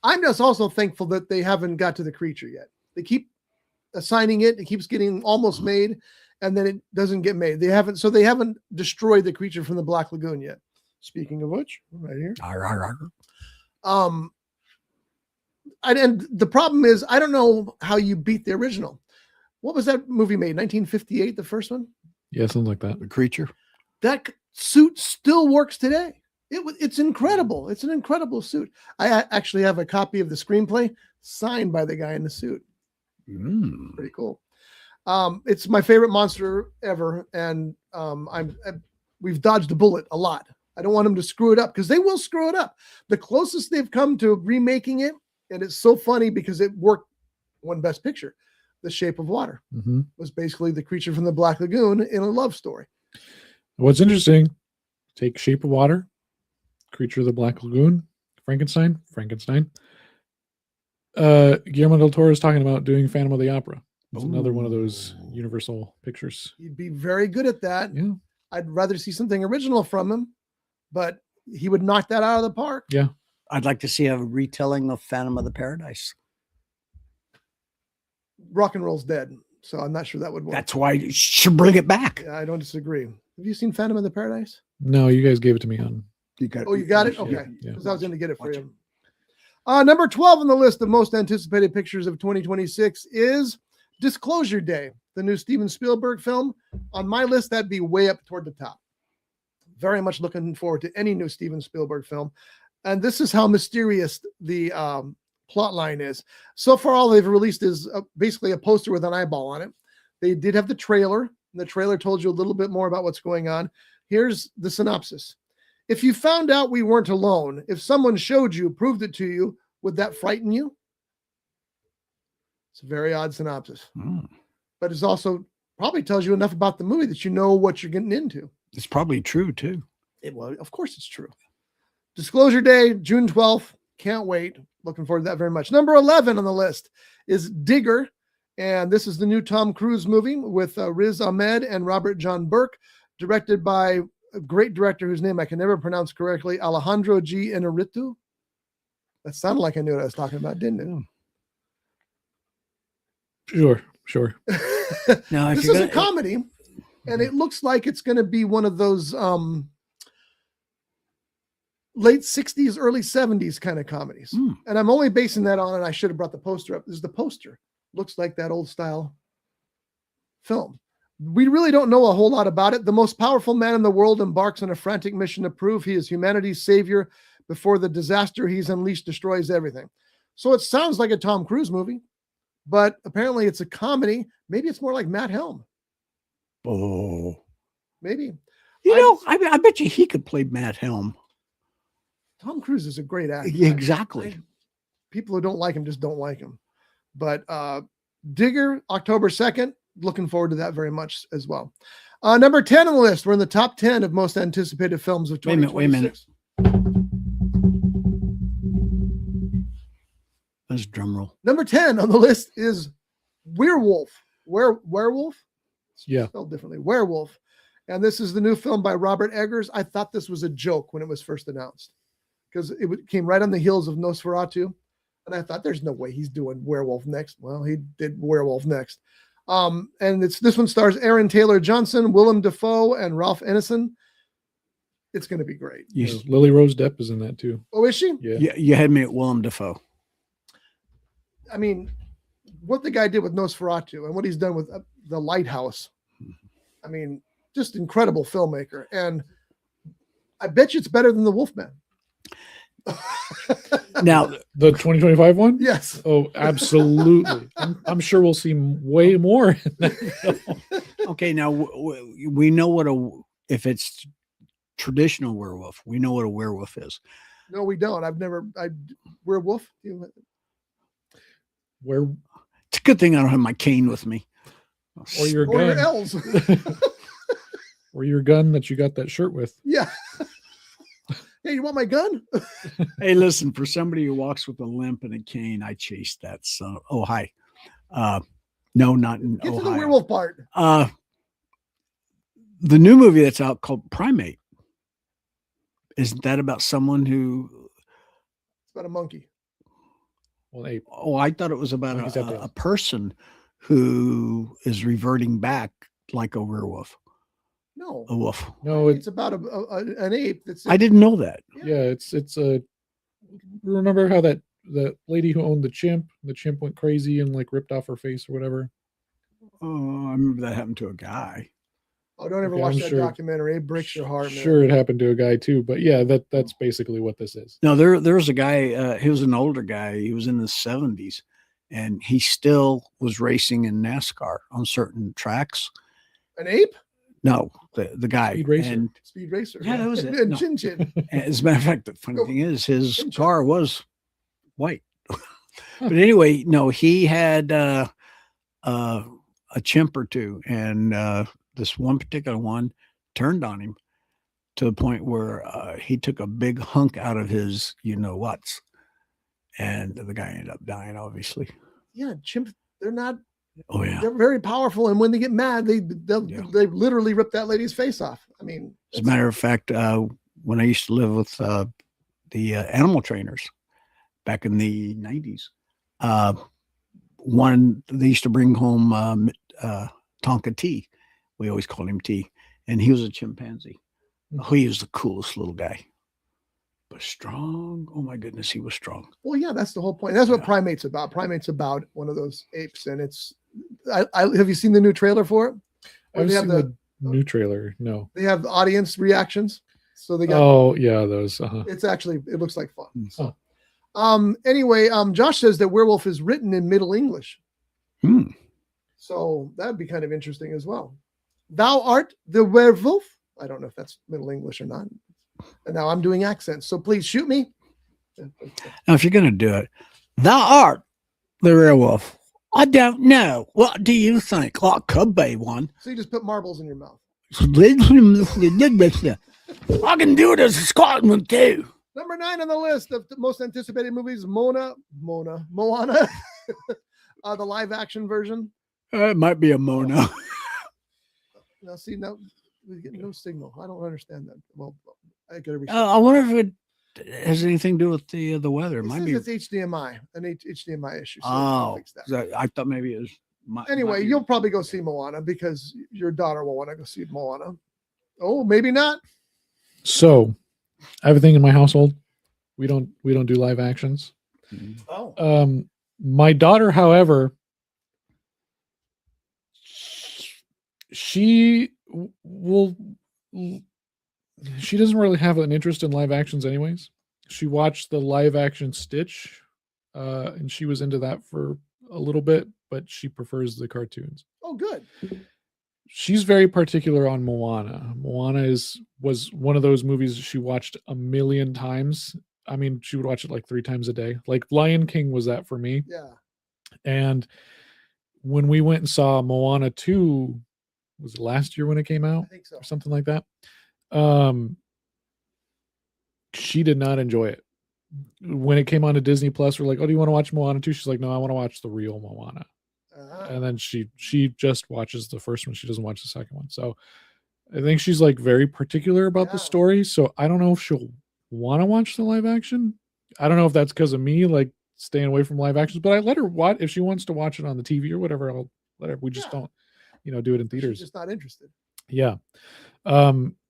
I'm just also thankful that they haven't got to the creature yet. They keep assigning it. It keeps getting almost made, and then it doesn't get made. They haven't destroyed the creature from the Black Lagoon yet. Speaking of which, right here. And the problem is, I don't know how you beat the original. What was that movie made? 1958, the first one? Yeah, something like that. The creature. That suit still works today. It's incredible. It's an incredible suit. I actually have a copy of the screenplay signed by the guy in the suit. Pretty cool. It's my favorite monster ever, and we've dodged a bullet a lot. I don't want them to screw it up, because they will screw it up. The closest they've come to remaking it, and it's so funny because it worked, won Best Picture, The Shape of Water, was basically the creature from the Black Lagoon in a love story. What's interesting, take Shape of Water, Creature of the Black Lagoon, Frankenstein. Guillermo del Toro is talking about doing Phantom of the Opera. It's another one of those Universal pictures. He'd be very good at that. Yeah. I'd rather see something original from him, but he would knock that out of the park. Yeah. I'd like to see a retelling of Phantom of the Paradise. Rock and roll's dead, so I'm not sure that would work. That's why you should bring it back. Yeah, I don't disagree. Have you seen Phantom of the Paradise? No, you guys gave it to me on. You got it? Okay. Yeah. Because I was going to get it for you. Number 12 on the list of most anticipated pictures of 2026 is Disclosure Day, the new Steven Spielberg film. On my list, that'd be way up toward the top. Very much looking forward to any new Steven Spielberg film. And this is how mysterious the plot line is. So far, all they've released is basically a poster with an eyeball on it. They did have the trailer, and the trailer told you a little bit more about what's going on. Here's the synopsis. If you found out we weren't alone, if someone showed you, proved it to you, would that frighten you? It's a very odd synopsis. But it's also probably tells you enough about the movie that you know what you're getting into. It's probably true, too. Of course it's true. Disclosure Day, June 12th. Can't wait. Looking forward to that very much. Number 11 on the list is Digger. And this is the new Tom Cruise movie with Riz Ahmed and Robert John Burke, directed by a great director whose name I can never pronounce correctly, Alejandro G. Inarritu. That sounded like I knew what I was talking about, didn't it? Sure. Now, this is a comedy, and it looks like it's going to be one of those late 60s, early 70s kind of comedies. And I'm only basing that on, and I should have brought the poster up. This is the poster. Looks like that old style film. We really don't know a whole lot about it. The most powerful man in the world embarks on a frantic mission to prove he is humanity's savior before the disaster he's unleashed destroys everything. So it sounds like a Tom Cruise movie, but apparently it's a comedy. Maybe it's more like Matt Helm. Oh, Maybe. I bet you he could play Matt Helm. Tom Cruise is a great actor. Exactly. People who don't like him just don't like him. But Digger, October 2nd, looking forward to that very much as well. Number 10 on the list. We're in the top 10 of most anticipated films of 2026. Wait a minute. That's a drum roll. Number 10 on the list is Werewolf. Werewolf? Yeah. Spelled differently. Werewolf. And this is the new film by Robert Eggers. I thought this was a joke when it was first announced because it came right on the heels of Nosferatu. And I thought there's no way he's doing Werewolf next. Well, he did Werewolf next. And this one stars Aaron Taylor Johnson, Willem Dafoe, and Ralph Ineson. It's going to be great. Yes. Lily Rose Depp is in that too. Oh, is she? Yeah. You had me at Willem Dafoe. I mean, what the guy did with Nosferatu and what he's done with The Lighthouse. I mean, just incredible filmmaker. And I bet you it's better than The Wolfman. Now, The 2025 one? Yes. Oh, absolutely. I'm sure we'll see way more in that film. okay, now we know if it's traditional werewolf, we know what a werewolf is. No, we don't. Werewolf. Where It's a good thing I don't have my cane with me. or your Or your gun. L's. Or your gun that you got that shirt with. Yeah. Hey, you want my gun? Hey, listen, for somebody who walks with a limp and a cane, I chased that son. Oh, hi. No, not in Get to Ohio. the werewolf part. The new movie that's out called Primate. Isn't that about someone who? It's about a monkey. Well, ape. Oh, I thought it was about Monkeys have a tails. person who is reverting back like a werewolf. No. A wolf. No, It's about an ape that's I didn't know that. yeah, it's a. Remember how that lady who owned the chimp went crazy and like ripped off her face or whatever. Oh, I remember that happened to a guy. Oh, don't ever Okay, watch I'm that sure- documentary. It breaks your heart, man. Sure, it happened to a guy too, but yeah, that's basically what this is. No, there was a guy. He was an older guy. He was in his 70s, and he still was racing in NASCAR on certain tracks. An ape? No, the guy. Speed racer. And Speed racer. Yeah, that was it. And No. Chin Chin. as a matter of fact, the funny Go. thing is, his Chin chin. car was white. But anyway, no, he had a chimp or two, and this one particular one turned on him to the point where he took a big hunk out of his what's, and the guy ended up dying, obviously. Yeah, chimps, they're not, Oh yeah. they're very powerful. And when they get mad, they Yeah. literally rip that lady's face off. I mean, As a matter of fact, when I used to live with the animal trainers back in the 90s, they used to bring home Tonka T. We always called him T, and he was a chimpanzee. Oh, he was the coolest little guy, but strong. Oh my goodness, he was strong. well, yeah, that's the whole point. That's what Yeah. Primate's about. Primate's about one of those apes. And it's, have you seen the new trailer for it? Or I've they have seen the new trailer. No. they have audience reactions. So they got, Oh yeah, those. it's actually, it looks like fun. Hmm. So, anyway, Josh says that Werewolf is written in Middle English. Hmm. So that'd be kind of interesting as well. Thou art the werewolf. I don't know if that's Middle English or not. And now I'm doing accents. So please shoot me. Now, if you're going to do it, thou art the werewolf. I don't know. What do you think? Well, it could be one. So you just put marbles in your mouth. I can do it as a Scotsman too. Number 9 on the list of the most anticipated movies, Moana, the live action version. It might be a Mona. Now see, now we get no signal. I don't understand that. Well, I gotta research. I wonder if it has anything to do with the weather. It It might says be. it's HDMI, an HDMI issue. So Oh, fix that. I thought maybe it was. Anyway, you'll probably go see Moana because your daughter will want to go see Moana. Oh, maybe not. So, everything in my household, we don't do live actions. Oh, My daughter, however, she doesn't really have an interest in live actions anyways. She watched the live action Stitch, and she was into that for a little bit, but she prefers the cartoons. oh, good. she's very particular on Moana. Moana was one of those movies she watched a million times. I mean, she would watch it like 3 times a day. Like Lion King was that for me. Yeah. And when we went and saw Moana 2, was it last year when it came out? I think so. Or something like that. She did not enjoy it. When it came on to Disney Plus, we're like, "Oh, do you want to watch Moana 2?" She's like, "No, I want to watch the real Moana." And then she just watches the first one. She doesn't watch the second one. So I think she's like very particular about the story. So I don't know if she'll want to watch the live action. I don't know if that's because of me, like staying away from live actions, but I let her watch if she wants to watch it on the TV or whatever. I'll let her. We just don't, do it in theaters. She's just not interested. Yeah.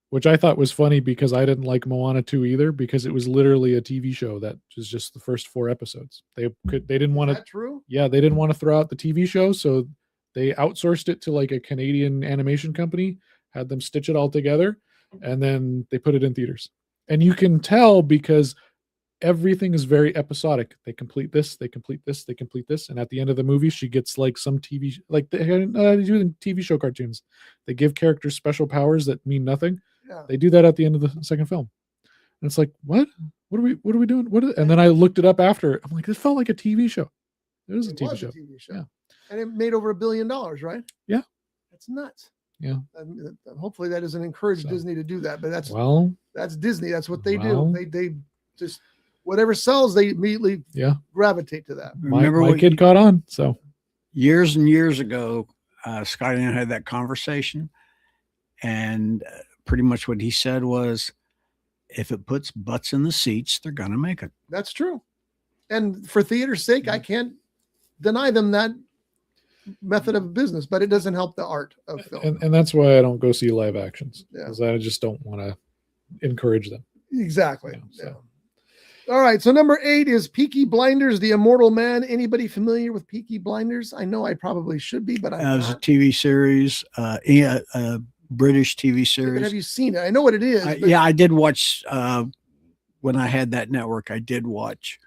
Which I thought was funny because I didn't like Moana 2 either, because it was literally a TV show that was just the first 4 episodes. They didn't want to. Is that true? Yeah, they didn't want to throw out the TV show, so they outsourced it to like a Canadian animation company, had them stitch it all together, and then they put it in theaters. And you can tell because everything is very episodic. They complete this, they complete this, they complete this, and at the end of the movie, she gets like some TV, like they do in TV show cartoons. They give characters special powers that mean nothing. Yeah. They do that at the end of the second film, and it's like, what are we doing? And then I looked it up after. I'm like, this felt like a TV show. It was a TV show. Yeah. And it made over $1 billion, right? Yeah. That's nuts. Yeah. Hopefully that doesn't encourage Disney to do that, but that's Disney. That's what they do. They just, whatever sells, they immediately gravitate to that. My kid caught on. So years and years ago, Scotty and I had that conversation, and pretty much what he said was, if it puts butts in the seats, they're going to make it. That's true. And for theater's sake, I can't deny them that method of business, but it doesn't help the art of film. And that's why I don't go see live actions, because Yeah. I just don't want to encourage them. Exactly. Yeah, so. All right. So number 8 is Peaky Blinders, The Immortal Man. Anybody familiar with Peaky Blinders? I know I probably should be, but I'm It was a not. TV series, a British TV But series. have you seen it? I know what it is. but I did watch, when I had that network, I did watch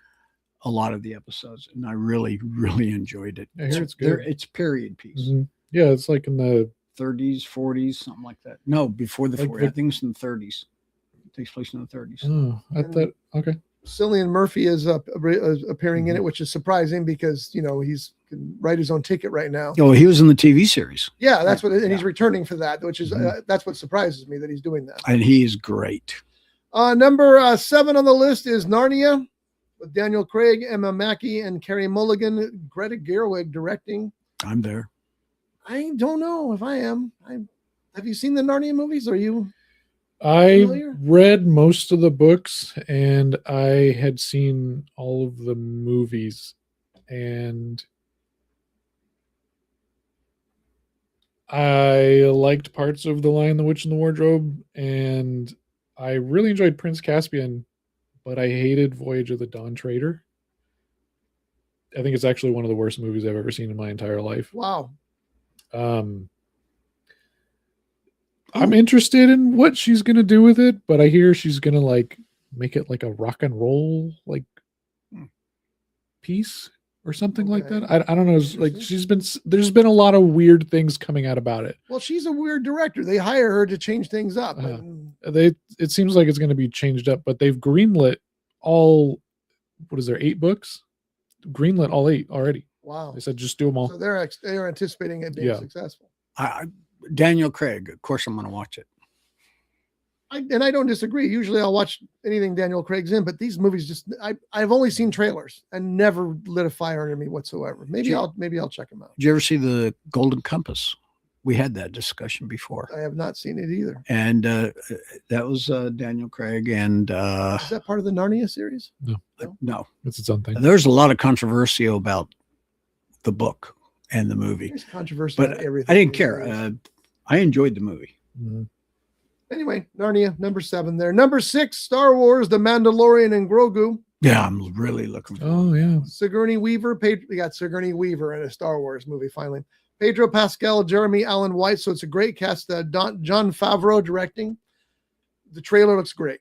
a lot of the episodes, and I really, really enjoyed it. I hear it's good. It's period piece. Mhm. Yeah, it's like in the 30s, 40s, something like that. No, before the Like 40s. I think it's in the 30s. It takes place in the 30s. oh, I thought okay. Cillian Murphy is appearing in it, which is surprising because, he's can write his own ticket right now. Oh, he was in the TV series, Yeah, that's what, and he's returning for that, which is, that's what surprises me that he's doing that. and he is great. Number 7 on the list is Narnia with Daniel Craig, Emma Mackey, and Carey Mulligan. Greta Gerwig directing. I'm there. I don't know if I am. Have you seen the Narnia movies? Are you? I Familiar? read most of the books and I had seen all of the movies, and I liked parts of The Lion, the Witch, and the Wardrobe, and I really enjoyed Prince Caspian, but I hated Voyage of the Dawn Treader. I think it's actually one of the worst movies I've ever seen in my entire life. Wow. I'm interested in what she's gonna do with it, but I hear she's gonna like make it like a rock and roll like piece or something like Okay. that. I don't know. It's like there's been a lot of weird things coming out about it. Well, she's a weird director. They hire her to change things up. It seems like it's going to be changed up, but they've greenlit all. What is there? 8 books? Greenlit all 8 already. Wow. They said just do them all. So they're anticipating it being Yeah. successful. Daniel Craig, of course, I'm going to watch it. And I don't disagree. Usually I'll watch anything Daniel Craig's in, but these movies I've only seen trailers and never lit a fire under me whatsoever. Maybe I'll check them out. Did you ever see the Golden Compass? We had that discussion before, I have not seen it either. and that was Daniel Craig. And Is that part of the Narnia series? no, It's its own thing. there's a lot of controversy about the book and the movie, There's controversy but about everything. I didn't these care. days. I enjoyed the movie. Mhm. Anyway, Narnia, number 7 there. Number 6, Star Wars, The Mandalorian and Grogu. Yeah, I'm really looking forward. Oh yeah. Sigourney Weaver. We got Sigourney Weaver in a Star Wars movie finally. Pedro Pascal, Jeremy Allen White. So it's a great cast. John Favreau directing. The trailer looks great.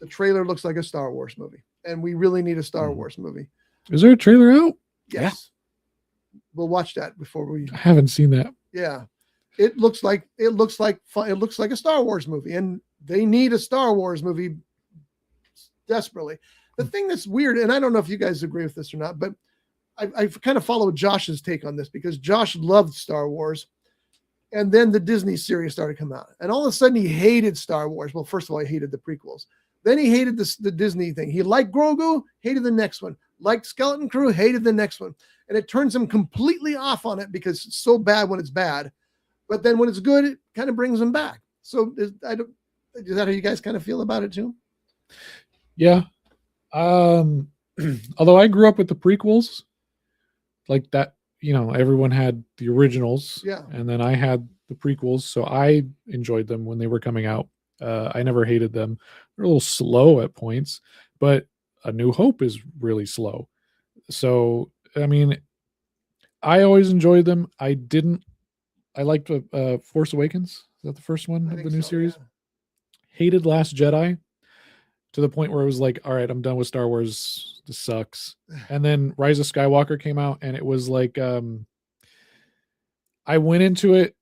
The trailer looks like a Star Wars movie. And we really need a Star Wars movie. Is there a trailer out? Yes. We'll watch that before we. I haven't seen that. Yeah. it looks like fun. It looks like a Star Wars movie, and they need a Star Wars movie desperately. The thing that's weird, and I don't know if you guys agree with this or not, but I kind of follow Josh's take on this because Josh loved Star Wars, and then the Disney series started to come out, and all of a sudden he hated Star Wars. Well, first of all, he hated the prequels. Then he hated the Disney thing. He liked Grogu, hated the next one. Liked Skeleton Crew, hated the next one. And it turns him completely off on it because it's so bad when it's bad. But then when it's good, it kind of brings him back. So is that how you guys kind of feel about it too? Yeah. Although I grew up with the prequels, like that, everyone had the originals. Yeah. And then I had the prequels. So I enjoyed them when they were coming out. I never hated them. They're a little slow at points, but A New Hope is really slow. So, I mean, I always enjoyed them. I liked Force Awakens. Is that the first one of the new series? Yeah. Hated Last Jedi to the point where it was like, all right, I'm done with Star Wars. This sucks. And then Rise of Skywalker came out, and it was like, I went into it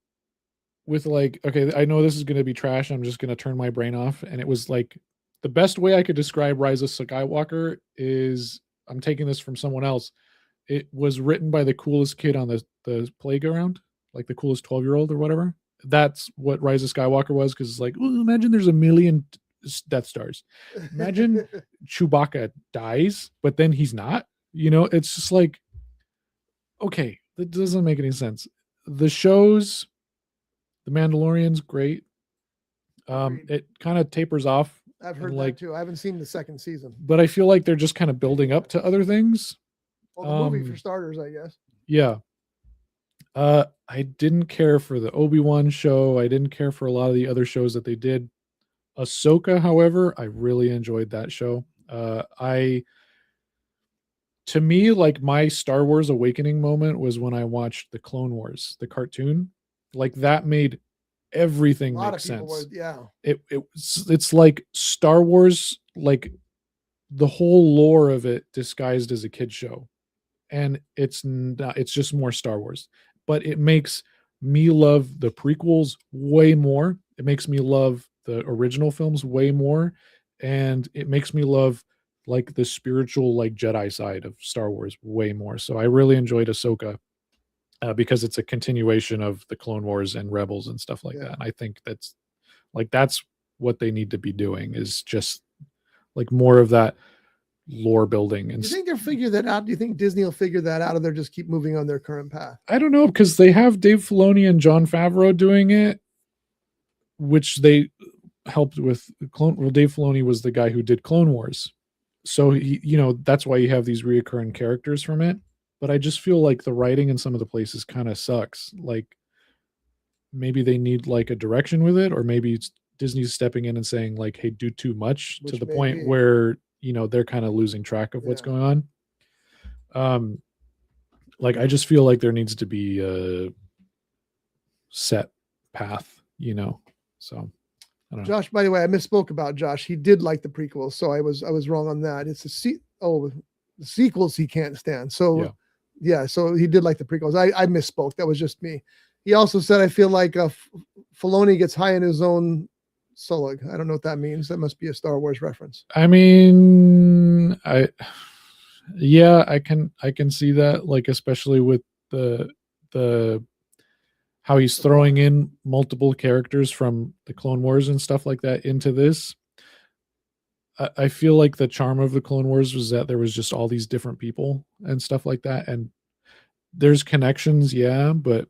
with like, okay, I know this is going to be trash. I'm just going to turn my brain off. And it was like, the best way I could describe Rise of Skywalker is, I'm taking this from someone else. It was written by the coolest kid on the playground, like the coolest 12-year-old or whatever. That's what Rise of Skywalker was. Cause it's like, well, imagine there's 1 million Death Stars. Imagine Chewbacca dies, but then he's not, it's just like, okay, that doesn't make any sense. The shows, The Mandalorian's great. It kind of tapers off. I've heard that too. I haven't seen the second season, but I feel like they're just kind of building up to other things. Well, the movie for starters, I guess. Yeah. I didn't care for the Obi-Wan show. I didn't care for a lot of the other shows that they did. Ahsoka, however, I really enjoyed that show. To me, like my Star Wars awakening moment was when I watched the Clone Wars, the cartoon. Like that made everything make sense. It's like Star Wars, like the whole lore of it disguised as a kid show, and it's just more Star Wars, but it makes me love the prequels way more. It makes me love the original films way more, and it makes me love like the spiritual, like Jedi side of Star Wars way more. So I really enjoyed Ahsoka. Because it's a continuation of the Clone Wars and Rebels and stuff like that. And I think that's what they need to be doing, is just like more of that lore building. And do you think they'll figure that out? Do you think Disney will figure that out, or they'll just keep moving on their current path? I don't know, because they have Dave Filoni and Jon Favreau doing it, which they helped with Well, Dave Filoni was the guy who did Clone Wars. So he, that's why you have these reoccurring characters from it. But I just feel like the writing in some of the places kind of sucks. Like maybe they need like a direction with it, or maybe Disney's stepping in and saying like, hey, do too much, to the point where, they're kind of losing track of what's going on. Like, I just feel like there needs to be a set path, so. I don't know. Josh, by the way, I misspoke about Josh. He did like the prequels, so I was wrong on that. It's the sequels he can't stand. So yeah, so he did like the prequels. I misspoke. That was just me. He also said, I feel like Filoni gets high in his own sullig. I don't know what that means. That must be a Star Wars reference. I mean, I can see that, like, especially with the how he's throwing in multiple characters from the Clone Wars and stuff like that into this. I feel like the charm of the Clone Wars was that there was just all these different people and stuff like that. And there's connections. Yeah. But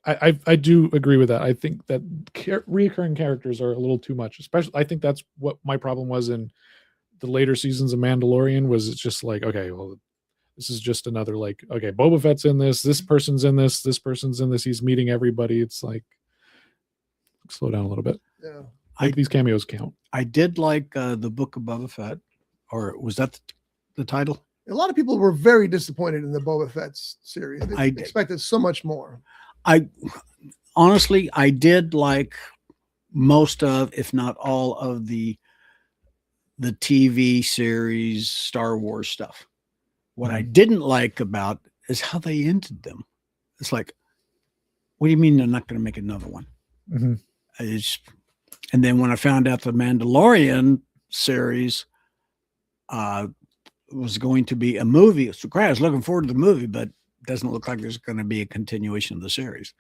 I do agree with that. I think that reoccurring characters are a little too much, especially, I think that's what my problem was in the later seasons of Mandalorian, was it's just like, okay, well, this is just another, like, okay, Boba Fett's in this person's in this person's in this. He's meeting everybody. It's like, slow down a little bit. Yeah. These cameos count. I did like the Book of Boba Fett, or was that the title? A lot of people were very disappointed in the Boba Fett series. They expected so much more. Honestly, I did like most of, if not all of the TV series Star Wars stuff. What I didn't like about is how they ended them. It's like, what do you mean they're not going to make another one? Mm-hmm. And then when I found out the Mandalorian series was going to be a movie, so I was looking forward to the movie, but it doesn't look like there's going to be a continuation of the series.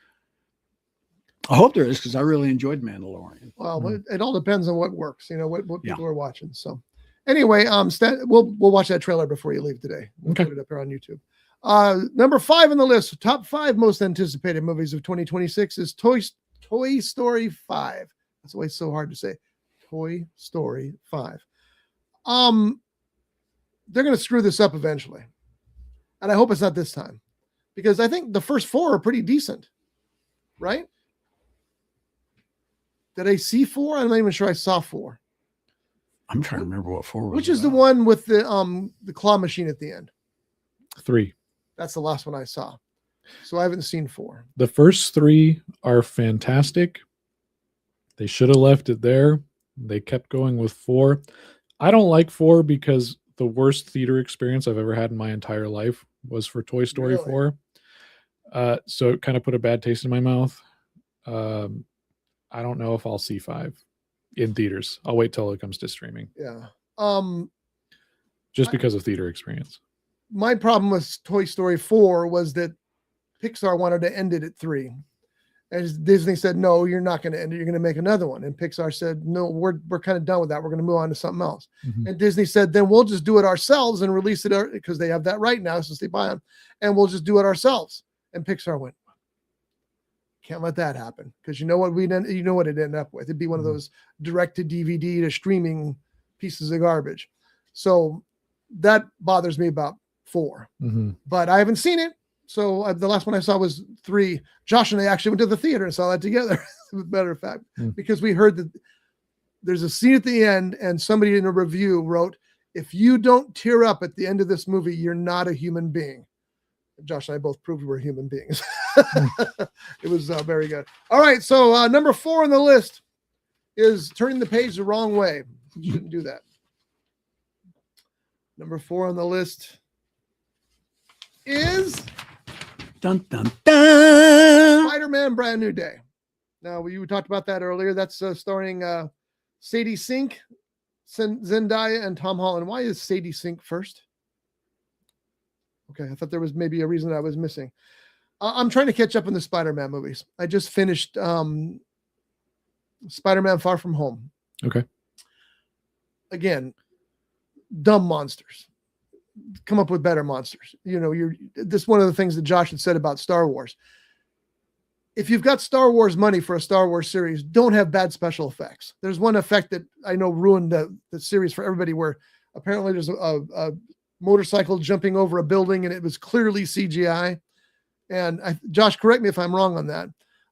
I hope there is, because I really enjoyed Mandalorian. Well, it all depends on what works, what people are watching. So anyway, we'll watch that trailer before you leave today. We'll put it up here on YouTube. Number 5 on the list, top 5 most anticipated movies of 2026 is Toy Story 5. That's why it's so hard to say. Toy Story 5. They're going to screw this up eventually. And I hope it's not this time, because I think the first 4 are pretty decent, right? Did I see 4? I'm not even sure I saw 4. I'm trying to remember what 4 was. Which is the one with the claw machine at the end? 3. That's the last one I saw. So I haven't seen 4. The first 3 are fantastic. They should have left it there. They kept going with 4. I don't like 4 because the worst theater experience I've ever had in my entire life was for Toy Story 4. So it kind of put a bad taste in my mouth. I don't know if I'll see 5 in theaters. I'll wait till it comes to streaming. Yeah. Just because of theater experience. My problem with Toy Story 4 was that Pixar wanted to end it at 3. And Disney said, no, you're not going to end it. You're going to make another one. And Pixar said, no, we're kind of done with that. We're going to move on to something else. Mm-hmm. And Disney said, then we'll just do it ourselves and release it, because they have that right now since they buy them. And we'll just do it ourselves. And Pixar went, can't let that happen, because you know what it ended up with. It'd be one of those direct to DVD to streaming pieces of garbage. So that bothers me about 4. Mm-hmm. But I haven't seen it. So the last one I saw was 3. Josh and I actually went to the theater and saw that together, as a matter of fact, because we heard that there's a scene at the end, and somebody in a review wrote, if you don't tear up at the end of this movie, you're not a human being. Josh and I both proved we're human beings. It was very good. All right. So number 4 on the list is Turning the Page the Wrong Way. You shouldn't do that. Number 4 on the list is dun, dun, dun. Spider-Man Brand New Day. Now, you talked about that earlier. That's starring Sadie Sink, Zendaya, and Tom Holland. Why is Sadie Sink first? Okay, I thought there was maybe a reason I was missing. I'm trying to catch up on the Spider-Man movies. I just finished Spider-Man Far From Home. Okay. Again, dumb monsters. Come up with better monsters. This is one of the things that Josh had said about Star Wars. If you've got Star Wars money for a Star Wars series, don't have bad special effects. There's one effect that I know ruined the series for everybody, where apparently there's a motorcycle jumping over a building, and it was clearly CGI. And Josh, correct me if I'm wrong on that.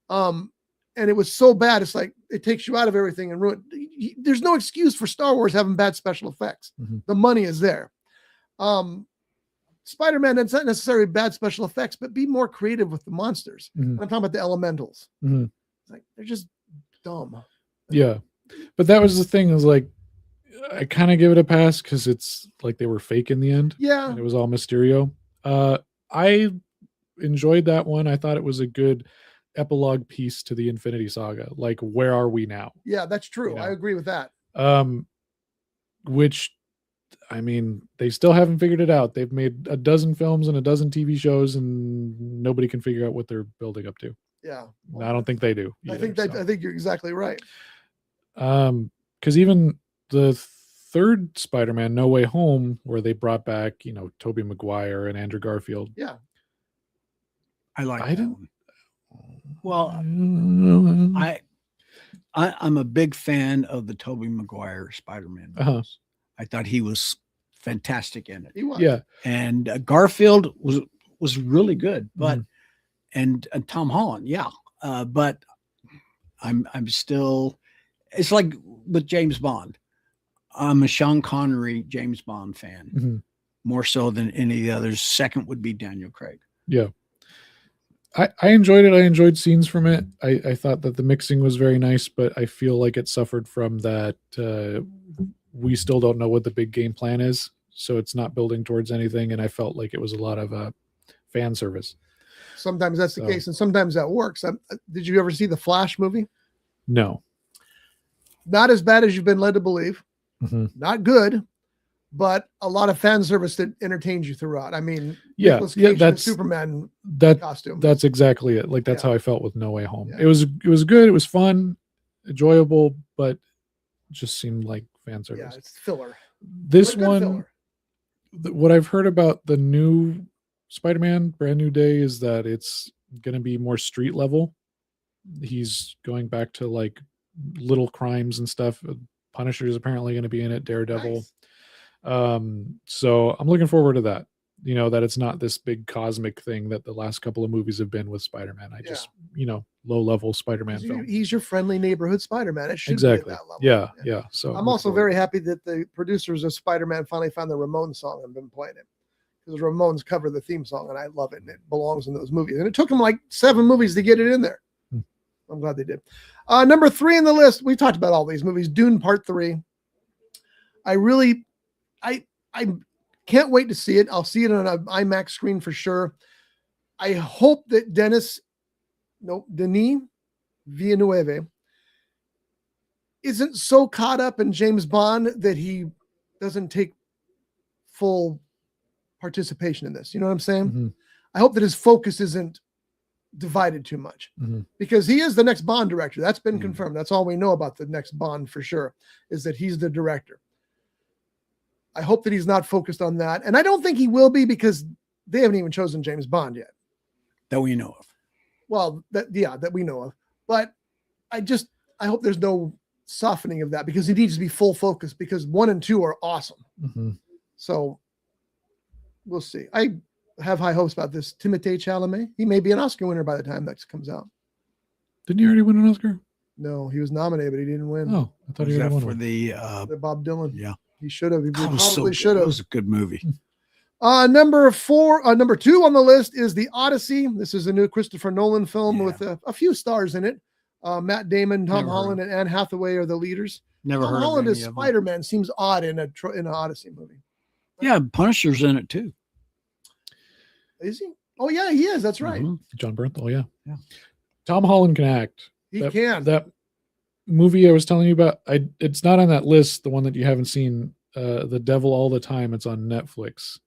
And it was so bad, it's like it takes you out of everything and ruin. There's no excuse for Star Wars having bad special effects. Mm-hmm. The money is there. Spider-Man, that's not necessarily bad special effects, but be more creative with the monsters. Mm-hmm. I'm talking about the elementals. Mm-hmm. Like, they're just dumb. Yeah. But that was the thing, is like, I kind of give it a pass because it's like they were fake in the end. Yeah. And it was all Mysterio. I enjoyed that one. I thought it was a good epilogue piece to the Infinity Saga. Like, where are we now? Yeah, that's true. I agree with that. Which, I mean, they still haven't figured it out. They've made a dozen films and a dozen TV shows, and nobody can figure out what they're building up to. Yeah. Well, I don't think they do. Either, I think you're exactly right. Because even the third Spider-Man, No Way Home, where they brought back, Tobey Maguire and Andrew Garfield. Yeah. I like that one. Well, I'm a big fan of the Tobey Maguire Spider-Man movies. Uh-huh. I thought he was fantastic in it. He was. Yeah. And Garfield was really good, but and Tom Holland, yeah. But I'm still, it's like with James Bond. I'm a Sean Connery James Bond fan, more so than any of the others. Second would be Daniel Craig. Yeah. I enjoyed it. I enjoyed scenes from it. I thought that the mixing was very nice, but I feel like it suffered from that. We still don't know what the big game plan is, so it's not building towards anything. And I felt like it was a lot of fan service. Sometimes that's the So- case, and sometimes that works. Did you ever see the Flash movie? No. Not as bad as you've been led to believe. Mhm. Not good, but a lot of fan service that entertains you throughout. I mean, Yeah, Nicolas yeah, Cage in the that's Superman that. costume. That's exactly it. Like that's Yeah. how I felt with No Way Home. Yeah. It was good. It was fun, enjoyable, but just seemed like fan Yeah, service. it's filler. This But good one, filler. what I've heard about the new Spider-Man Brand New Day is that it's going to be more street level. He's going back to like little crimes and stuff. Punisher is apparently going to be in it. Daredevil. Nice. So I'm looking forward to that. You know, that it's not this big cosmic thing that the last couple of movies have been with Spider-Man. I just, low level Spider-Man film. He's your friendly neighborhood Spider-Man. It should Exactly. be at that level. Yeah. So I'm look also forward. very happy that the producers of Spider-Man finally found the Ramones song and been playing it. Because Ramones cover the theme song and I love it. And it belongs in those movies. And it took them like 7 movies to get it in there. I'm glad they did. Number 3 in the list. We talked about all these movies. Dune Part 3. I can't wait to see it. I'll see it on an IMAX screen for sure. I hope that Denis Villeneuve isn't so caught up in James Bond that he doesn't take full participation in this. You know what I'm saying? Mhm. I hope that his focus isn't divided too much because he is the next Bond director. That's been confirmed. That's all we know about the next Bond for sure, is that he's the director. I hope that he's not focused on that. And I don't think he will be because they haven't even chosen James Bond yet. That we know of. Well, that we know of. But I hope there's no softening of that because he needs to be full focus because 1 and 2 are awesome. So we'll see. I have high hopes about this. Timothée Chalamet. He may be an Oscar winner by the time that comes out. Didn't he already win an Oscar? No, he was nominated, but he didn't win. Oh, I thought Was he that already won for one. The Bob Dylan. Yeah. He should have. He That was probably so should good. It have. was a good movie. Number 2 on the list is The Odyssey. This is a new Christopher Nolan film with a few stars in it. Matt Damon, Tom Holland, and Anne Hathaway are the leaders. Never Tom heard Holland of as any of them. Spider-Man seems odd in an Odyssey movie. Yeah, Punisher's in it too. Is he? Oh yeah, he is. That's right. John Bernthal, yeah. Yeah. Tom Holland can act. He can. That movie I was telling you about, it's not on that list, the one that you haven't seen, The Devil All the Time. It's on Netflix.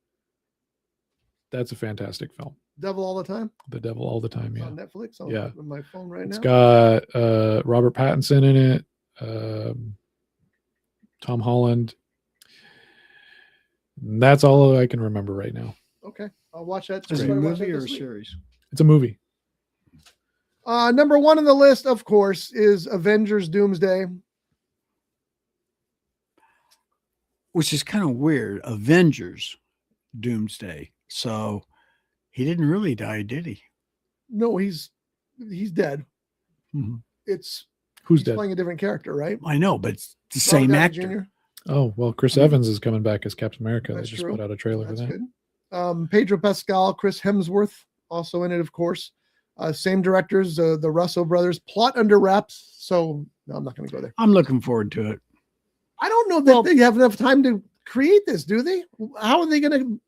That's a fantastic film. Devil All the Time. The Devil All the Time, It's yeah. on Netflix. Yeah. On my phone right It's now. got Robert Pattinson in it, Tom Holland. And that's all I can remember right now. Okay, I'll watch that. Is it Try a to watch that movie or a this week. series? It's a movie. Number 1 on the list, of course, is Avengers Doomsday. Which is kind of weird. Avengers Doomsday. So he didn't really die, did he? No, he's dead. It's Who's he's dead? playing a different character, right? I know, but it's the Robert same Downey actor. Jr. Oh, well, Chris Evans is coming back as Captain America. That's They just true. put out a trailer That's for that. good. Pedro Pascal, Chris Hemsworth, also in it, of course. Same directors, the Russo brothers. Plot under wraps. So no, I'm not going to go there. I'm looking forward to it. I don't know that they have enough time to create this, do they? How are they going to?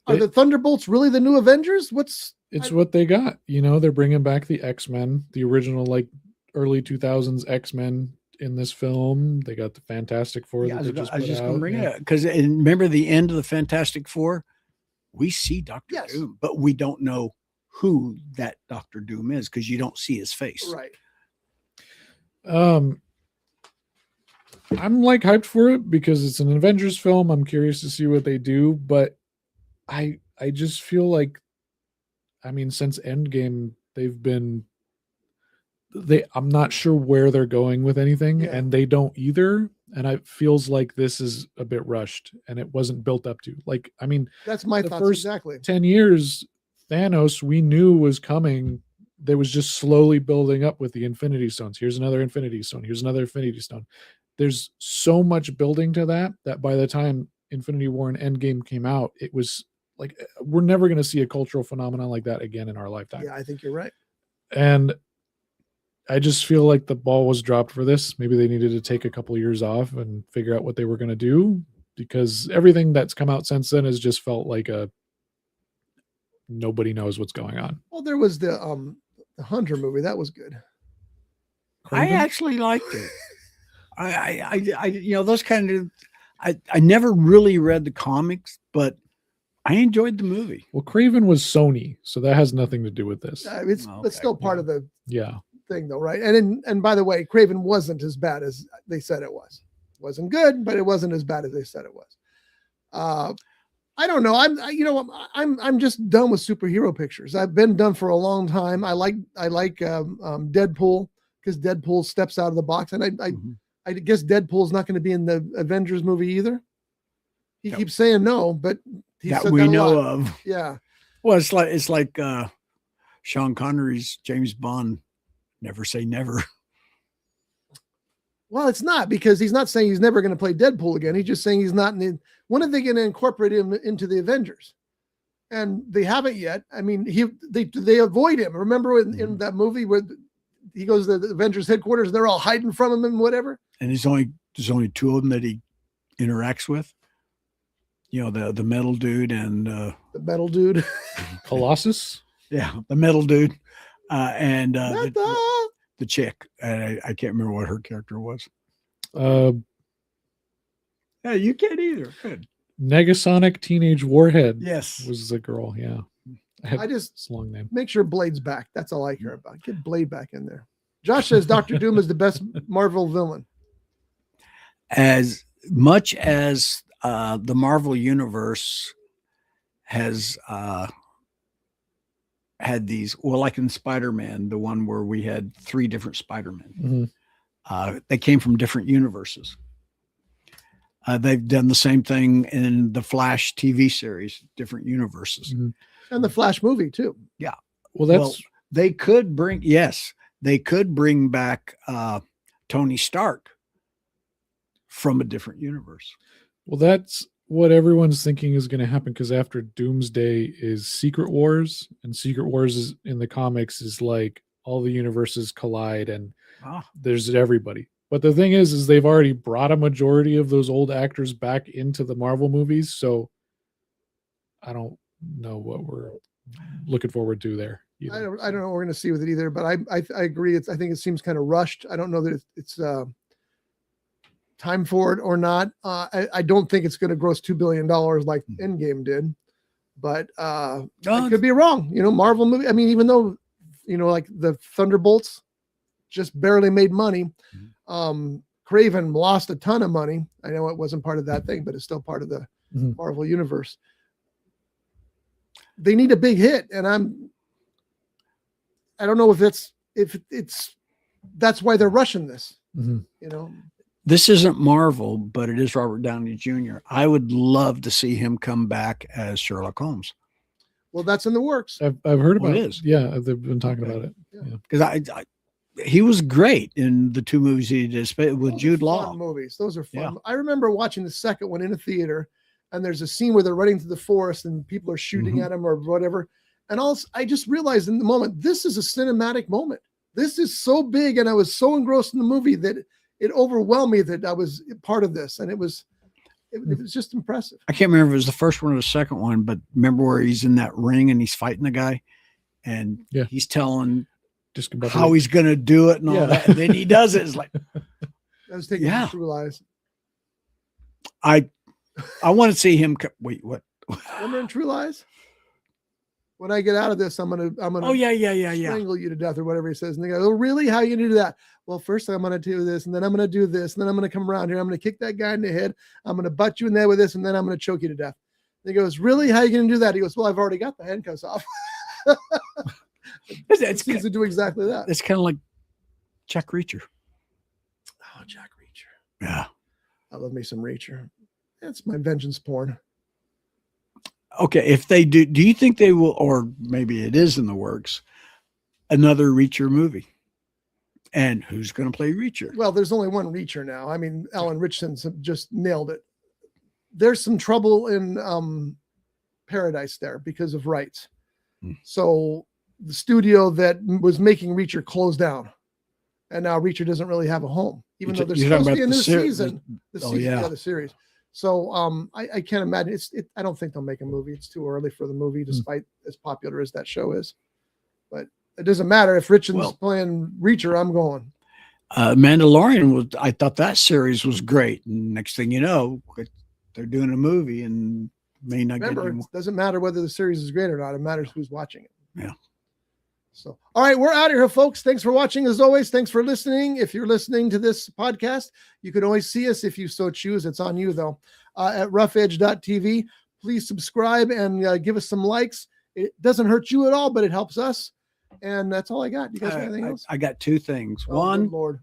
Are the Thunderbolts really the new Avengers? It's what they got. You know, they're bringing back the X-Men, the original like early 2000s X-Men in this film. They got the Fantastic Four. Yeah, that they I was just going to out. bring Yeah. it up because remember the end of the Fantastic Four? We see Doctor Doom, but we don't know who that Doctor Doom is because you don't see his face. Right. I'm like hyped for it because it's an Avengers film. I'm curious to see what they do, but I just feel like, I mean, since Endgame, I'm not sure where they're going with anything, and they don't either. And it feels like this is a bit rushed and it wasn't built up to. Like, I mean, That's my the thoughts first exactly. 10 years, Thanos, we knew was coming. There was just slowly building up with the Infinity Stones. Here's another Infinity Stone. Here's another Infinity Stone. There's so much building to that by the time Infinity War and Endgame came out, it was like, we're never going to see a cultural phenomenon like that again in our lifetime. Yeah, I think you're right. And I just feel like the ball was dropped for this. Maybe they needed to take a couple of years off and figure out what they were going to do, because everything that's come out since then has just felt like nobody knows what's going on. Well, there was the Hunter movie. That was good. I actually liked it. Those kind of, I never really read the comics, but I enjoyed the movie. Well, Craven was Sony, so that has nothing to do with this. It's still part of the thing, though, right? And by the way, Craven wasn't as bad as they said it was. It wasn't good, but it wasn't as bad as they said it was. I don't know. I'm just done with superhero pictures. I've been done for a long time. I like Deadpool because Deadpool steps out of the box, and I guess Deadpool's not going to be in the Avengers movie either. He keeps saying no, but he that said we that a know lot. of. Yeah. Well, it's like Sean Connery's James Bond. Never say never. Well, it's not, because he's not saying he's never going to play Deadpool again. He's just saying he's not in the. When are they going to incorporate him into the Avengers? And they haven't yet. I mean, they avoid him. Remember in that movie where he goes to the Avengers headquarters, they're all hiding from him and whatever. And there's only two of them that he interacts with. You know, the metal dude and the metal dude, Colossus. Yeah, the metal dude, and the chick. I can't remember what her character was. Yeah, you can't either. Good. Negasonic Teenage Warhead. Yes, was the girl. Yeah, it's a long name. Make sure Blade's back. That's all I care about. Get Blade back in there. Josh says Doctor Doom is the best Marvel villain. As much as the Marvel Universe has had these, well, like in Spider-Man, the one where we had 3 different Spider-Men. They came from different universes. They've done the same thing in the Flash TV series, different universes. And the Flash movie too. Yeah. Well, they could bring back Tony Stark from a different universe. Well, that's what everyone's thinking is going to happen, because after Doomsday is Secret Wars, and Secret Wars is in the comics is like all the universes collide and there's everybody. But the thing is they've already brought a majority of those old actors back into the Marvel movies. So I don't know what we're looking forward to there. I don't know what we're going to see with it either, but I agree. I think it seems kind of rushed. I don't know that it's time for it or not. I don't think it's going to gross $2 billion like Endgame did, but I could be wrong. Marvel movie. I mean, even though, like the Thunderbolts just barely made money. Craven lost a ton of money. I know it wasn't part of that thing, but it's still part of the Marvel universe. They need a big hit, and I don't know if that's why they're rushing this. This isn't Marvel, but it is Robert Downey Jr. I would love to see him come back as Sherlock Holmes. Well, that's in the works. I've heard about it. Is. Yeah, they've been talking about it. Because he was great in the 2 movies he did with Jude Law. Movies. Those are fun. Yeah. I remember watching the second one in a theater, and there's a scene where they're running through the forest and people are shooting at them or whatever. And I just realized in the moment, this is a cinematic moment. This is so big, and I was so engrossed in the movie that it overwhelmed me that I was part of this, and it was just impressive. I can't remember if it was the first one or the second one, but remember where he's in that ring and he's fighting the guy, and he's telling how he's going to do it and all that. And then he does it. It's like, I was taking True Lies. I want to see him. Wait, what? Remember in True Lies? When I get out of this, I'm gonna strangle you to death or whatever he says. And they go, "Oh, really? How are you gonna do that?" Well, first I'm gonna do this, and then I'm gonna do this, and then I'm gonna come around here. I'm gonna kick that guy in the head. I'm gonna butt you in there with this, and then I'm gonna choke you to death. And he goes, "Really? How are you gonna do that?" He goes, "Well, I've already got the handcuffs off." It seems to do exactly that. It's kind of like Jack Reacher. Oh, Jack Reacher. Yeah, I love me some Reacher. That's my vengeance porn. Okay, if they do you think they will, or maybe it is in the works, another Reacher movie? And who's going to play Reacher? Well, there's only one Reacher now. I mean, Alan Richardson just nailed it. There's some trouble in Paradise there because of rights. So the studio that was making Reacher closed down, and now Reacher doesn't really have a home, even though there's supposed to be a new season. The series. So I can't imagine I don't think they'll make a movie. It's too early for the movie, despite as popular as that show is. But it doesn't matter if Richard's playing Reacher. I'm going. Mandalorian I thought that series was great. And next thing you know, they're doing a movie and may not Remember, it doesn't matter whether the series is great or not. It matters who's watching it. Yeah. So, all right, we're out of here, folks. Thanks for watching. As always, thanks for listening. If you're listening to this podcast, you can always see us if you so choose. It's on you, though, at roughedge.tv. Please subscribe and give us some likes. It doesn't hurt you at all, but it helps us. And that's all I got. You guys got anything else? I got two things. Oh, good Lord.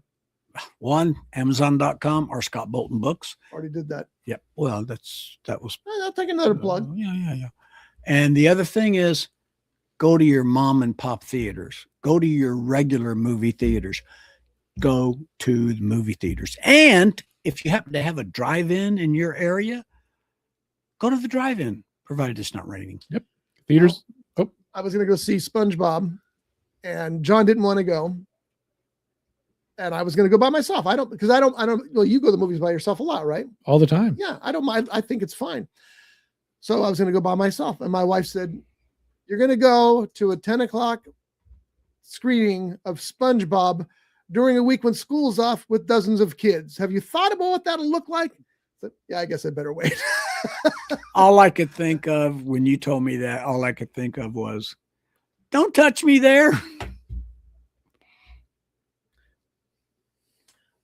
One, Amazon.com or Scott Bolton Books. Already did that. Yep. Well, that was. I'll take another plug. Yeah. And the other thing is, go to your mom and pop theaters. Go to your regular movie theaters. Go to the movie theaters. And if you happen to have a drive-in in your go to the drive-in, provided it's not raining. Yep. Theaters. I was going to go see SpongeBob, and John didn't want to go. And I was going to go by myself. Well, you go to the movies by yourself a lot, right? All the time. Yeah, I don't mind. I think it's fine. So I was going to go by myself. And my wife said, you're going to go to a 10 o'clock screening of SpongeBob during a week when school's off with dozens of kids. Have you thought about what that'll look like? I said, yeah, I guess I better wait. All I could think of when you told me that, all I could think of was, don't touch me there.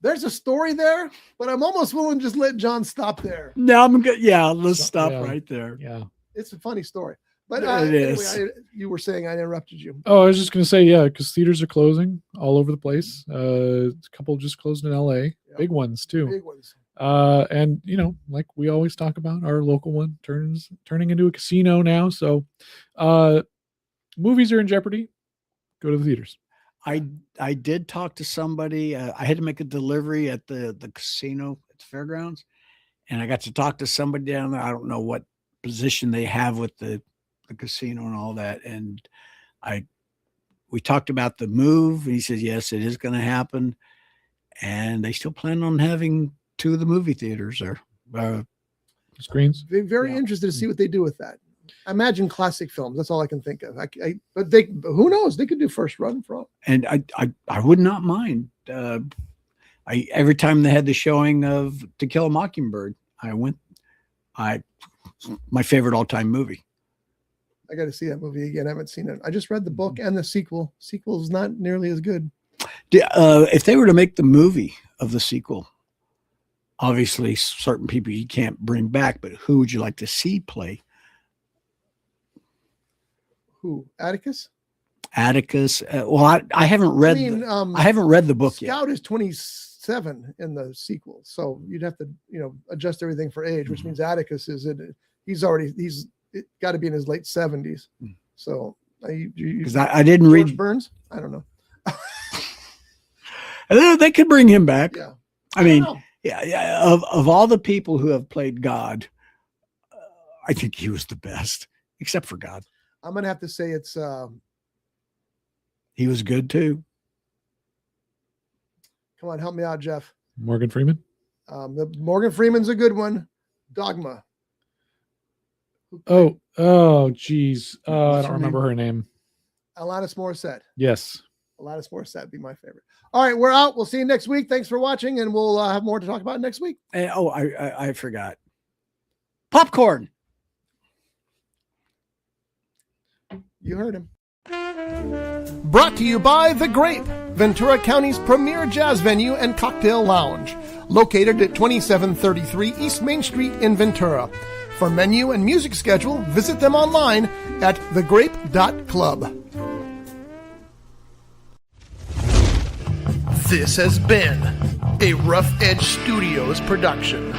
There's a story there, but I'm almost willing to just let John stop there. No, I'm good. Yeah, let's stop right there. Yeah. It's a funny story. But it is. Anyway, you were saying I interrupted you. Oh, I was just going to say, yeah, because theaters are closing all over the place. A couple just closed in LA, big ones too. Big ones. And like we always talk about, our local one turning into a casino now. So, movies are in jeopardy. Go to the theaters. I did talk to somebody. I had to make a delivery at the casino at the fairgrounds, and I got to talk to somebody down there. I don't know what position they have with the casino and all that. And we talked about the move, and he said, yes, it is going to happen. And they still plan on having 2 of the movie theaters or screens. They're very interested to see what they do with that. I imagine classic films. That's all I can think of. But who knows? They could do first run for all. And I would not mind. Every time they had the showing of To Kill a Mockingbird, I went. My favorite all-time movie. I got to see that movie again. I haven't seen it. I just read the book and the sequel. Sequel is not nearly as good. If they were to make the movie of the sequel, obviously certain people you can't bring back, but who would you like to see play? Who? Atticus? Atticus. Well, I haven't read. I haven't read the book yet. Scout is 27 in the sequel, so you'd have to adjust everything for age, which means Atticus is in. He's got to be in his late 70s. So because I didn't George read Burns. I don't know. They could bring him back. Yeah. I mean, yeah. Of all the people who have played God, I think he was the best, except for God. I'm gonna have to say it's. He was good too. Come on, help me out, Jeff. Morgan Freeman. Morgan Freeman's a good one. Dogma. Geez. I don't remember her name. Alanis Morissette. Yes. Alanis Morissette would be my favorite. All right, we're out. We'll see you next week. Thanks for watching, and we'll have more to talk about next week. And, I forgot. Popcorn. You heard him. Brought to you by The Grape, Ventura County's premier jazz venue and cocktail lounge, located at 2733 East Main Street in Ventura. For menu and music schedule, visit them online at thegrape.club. This has been a Rough Edge Studios production.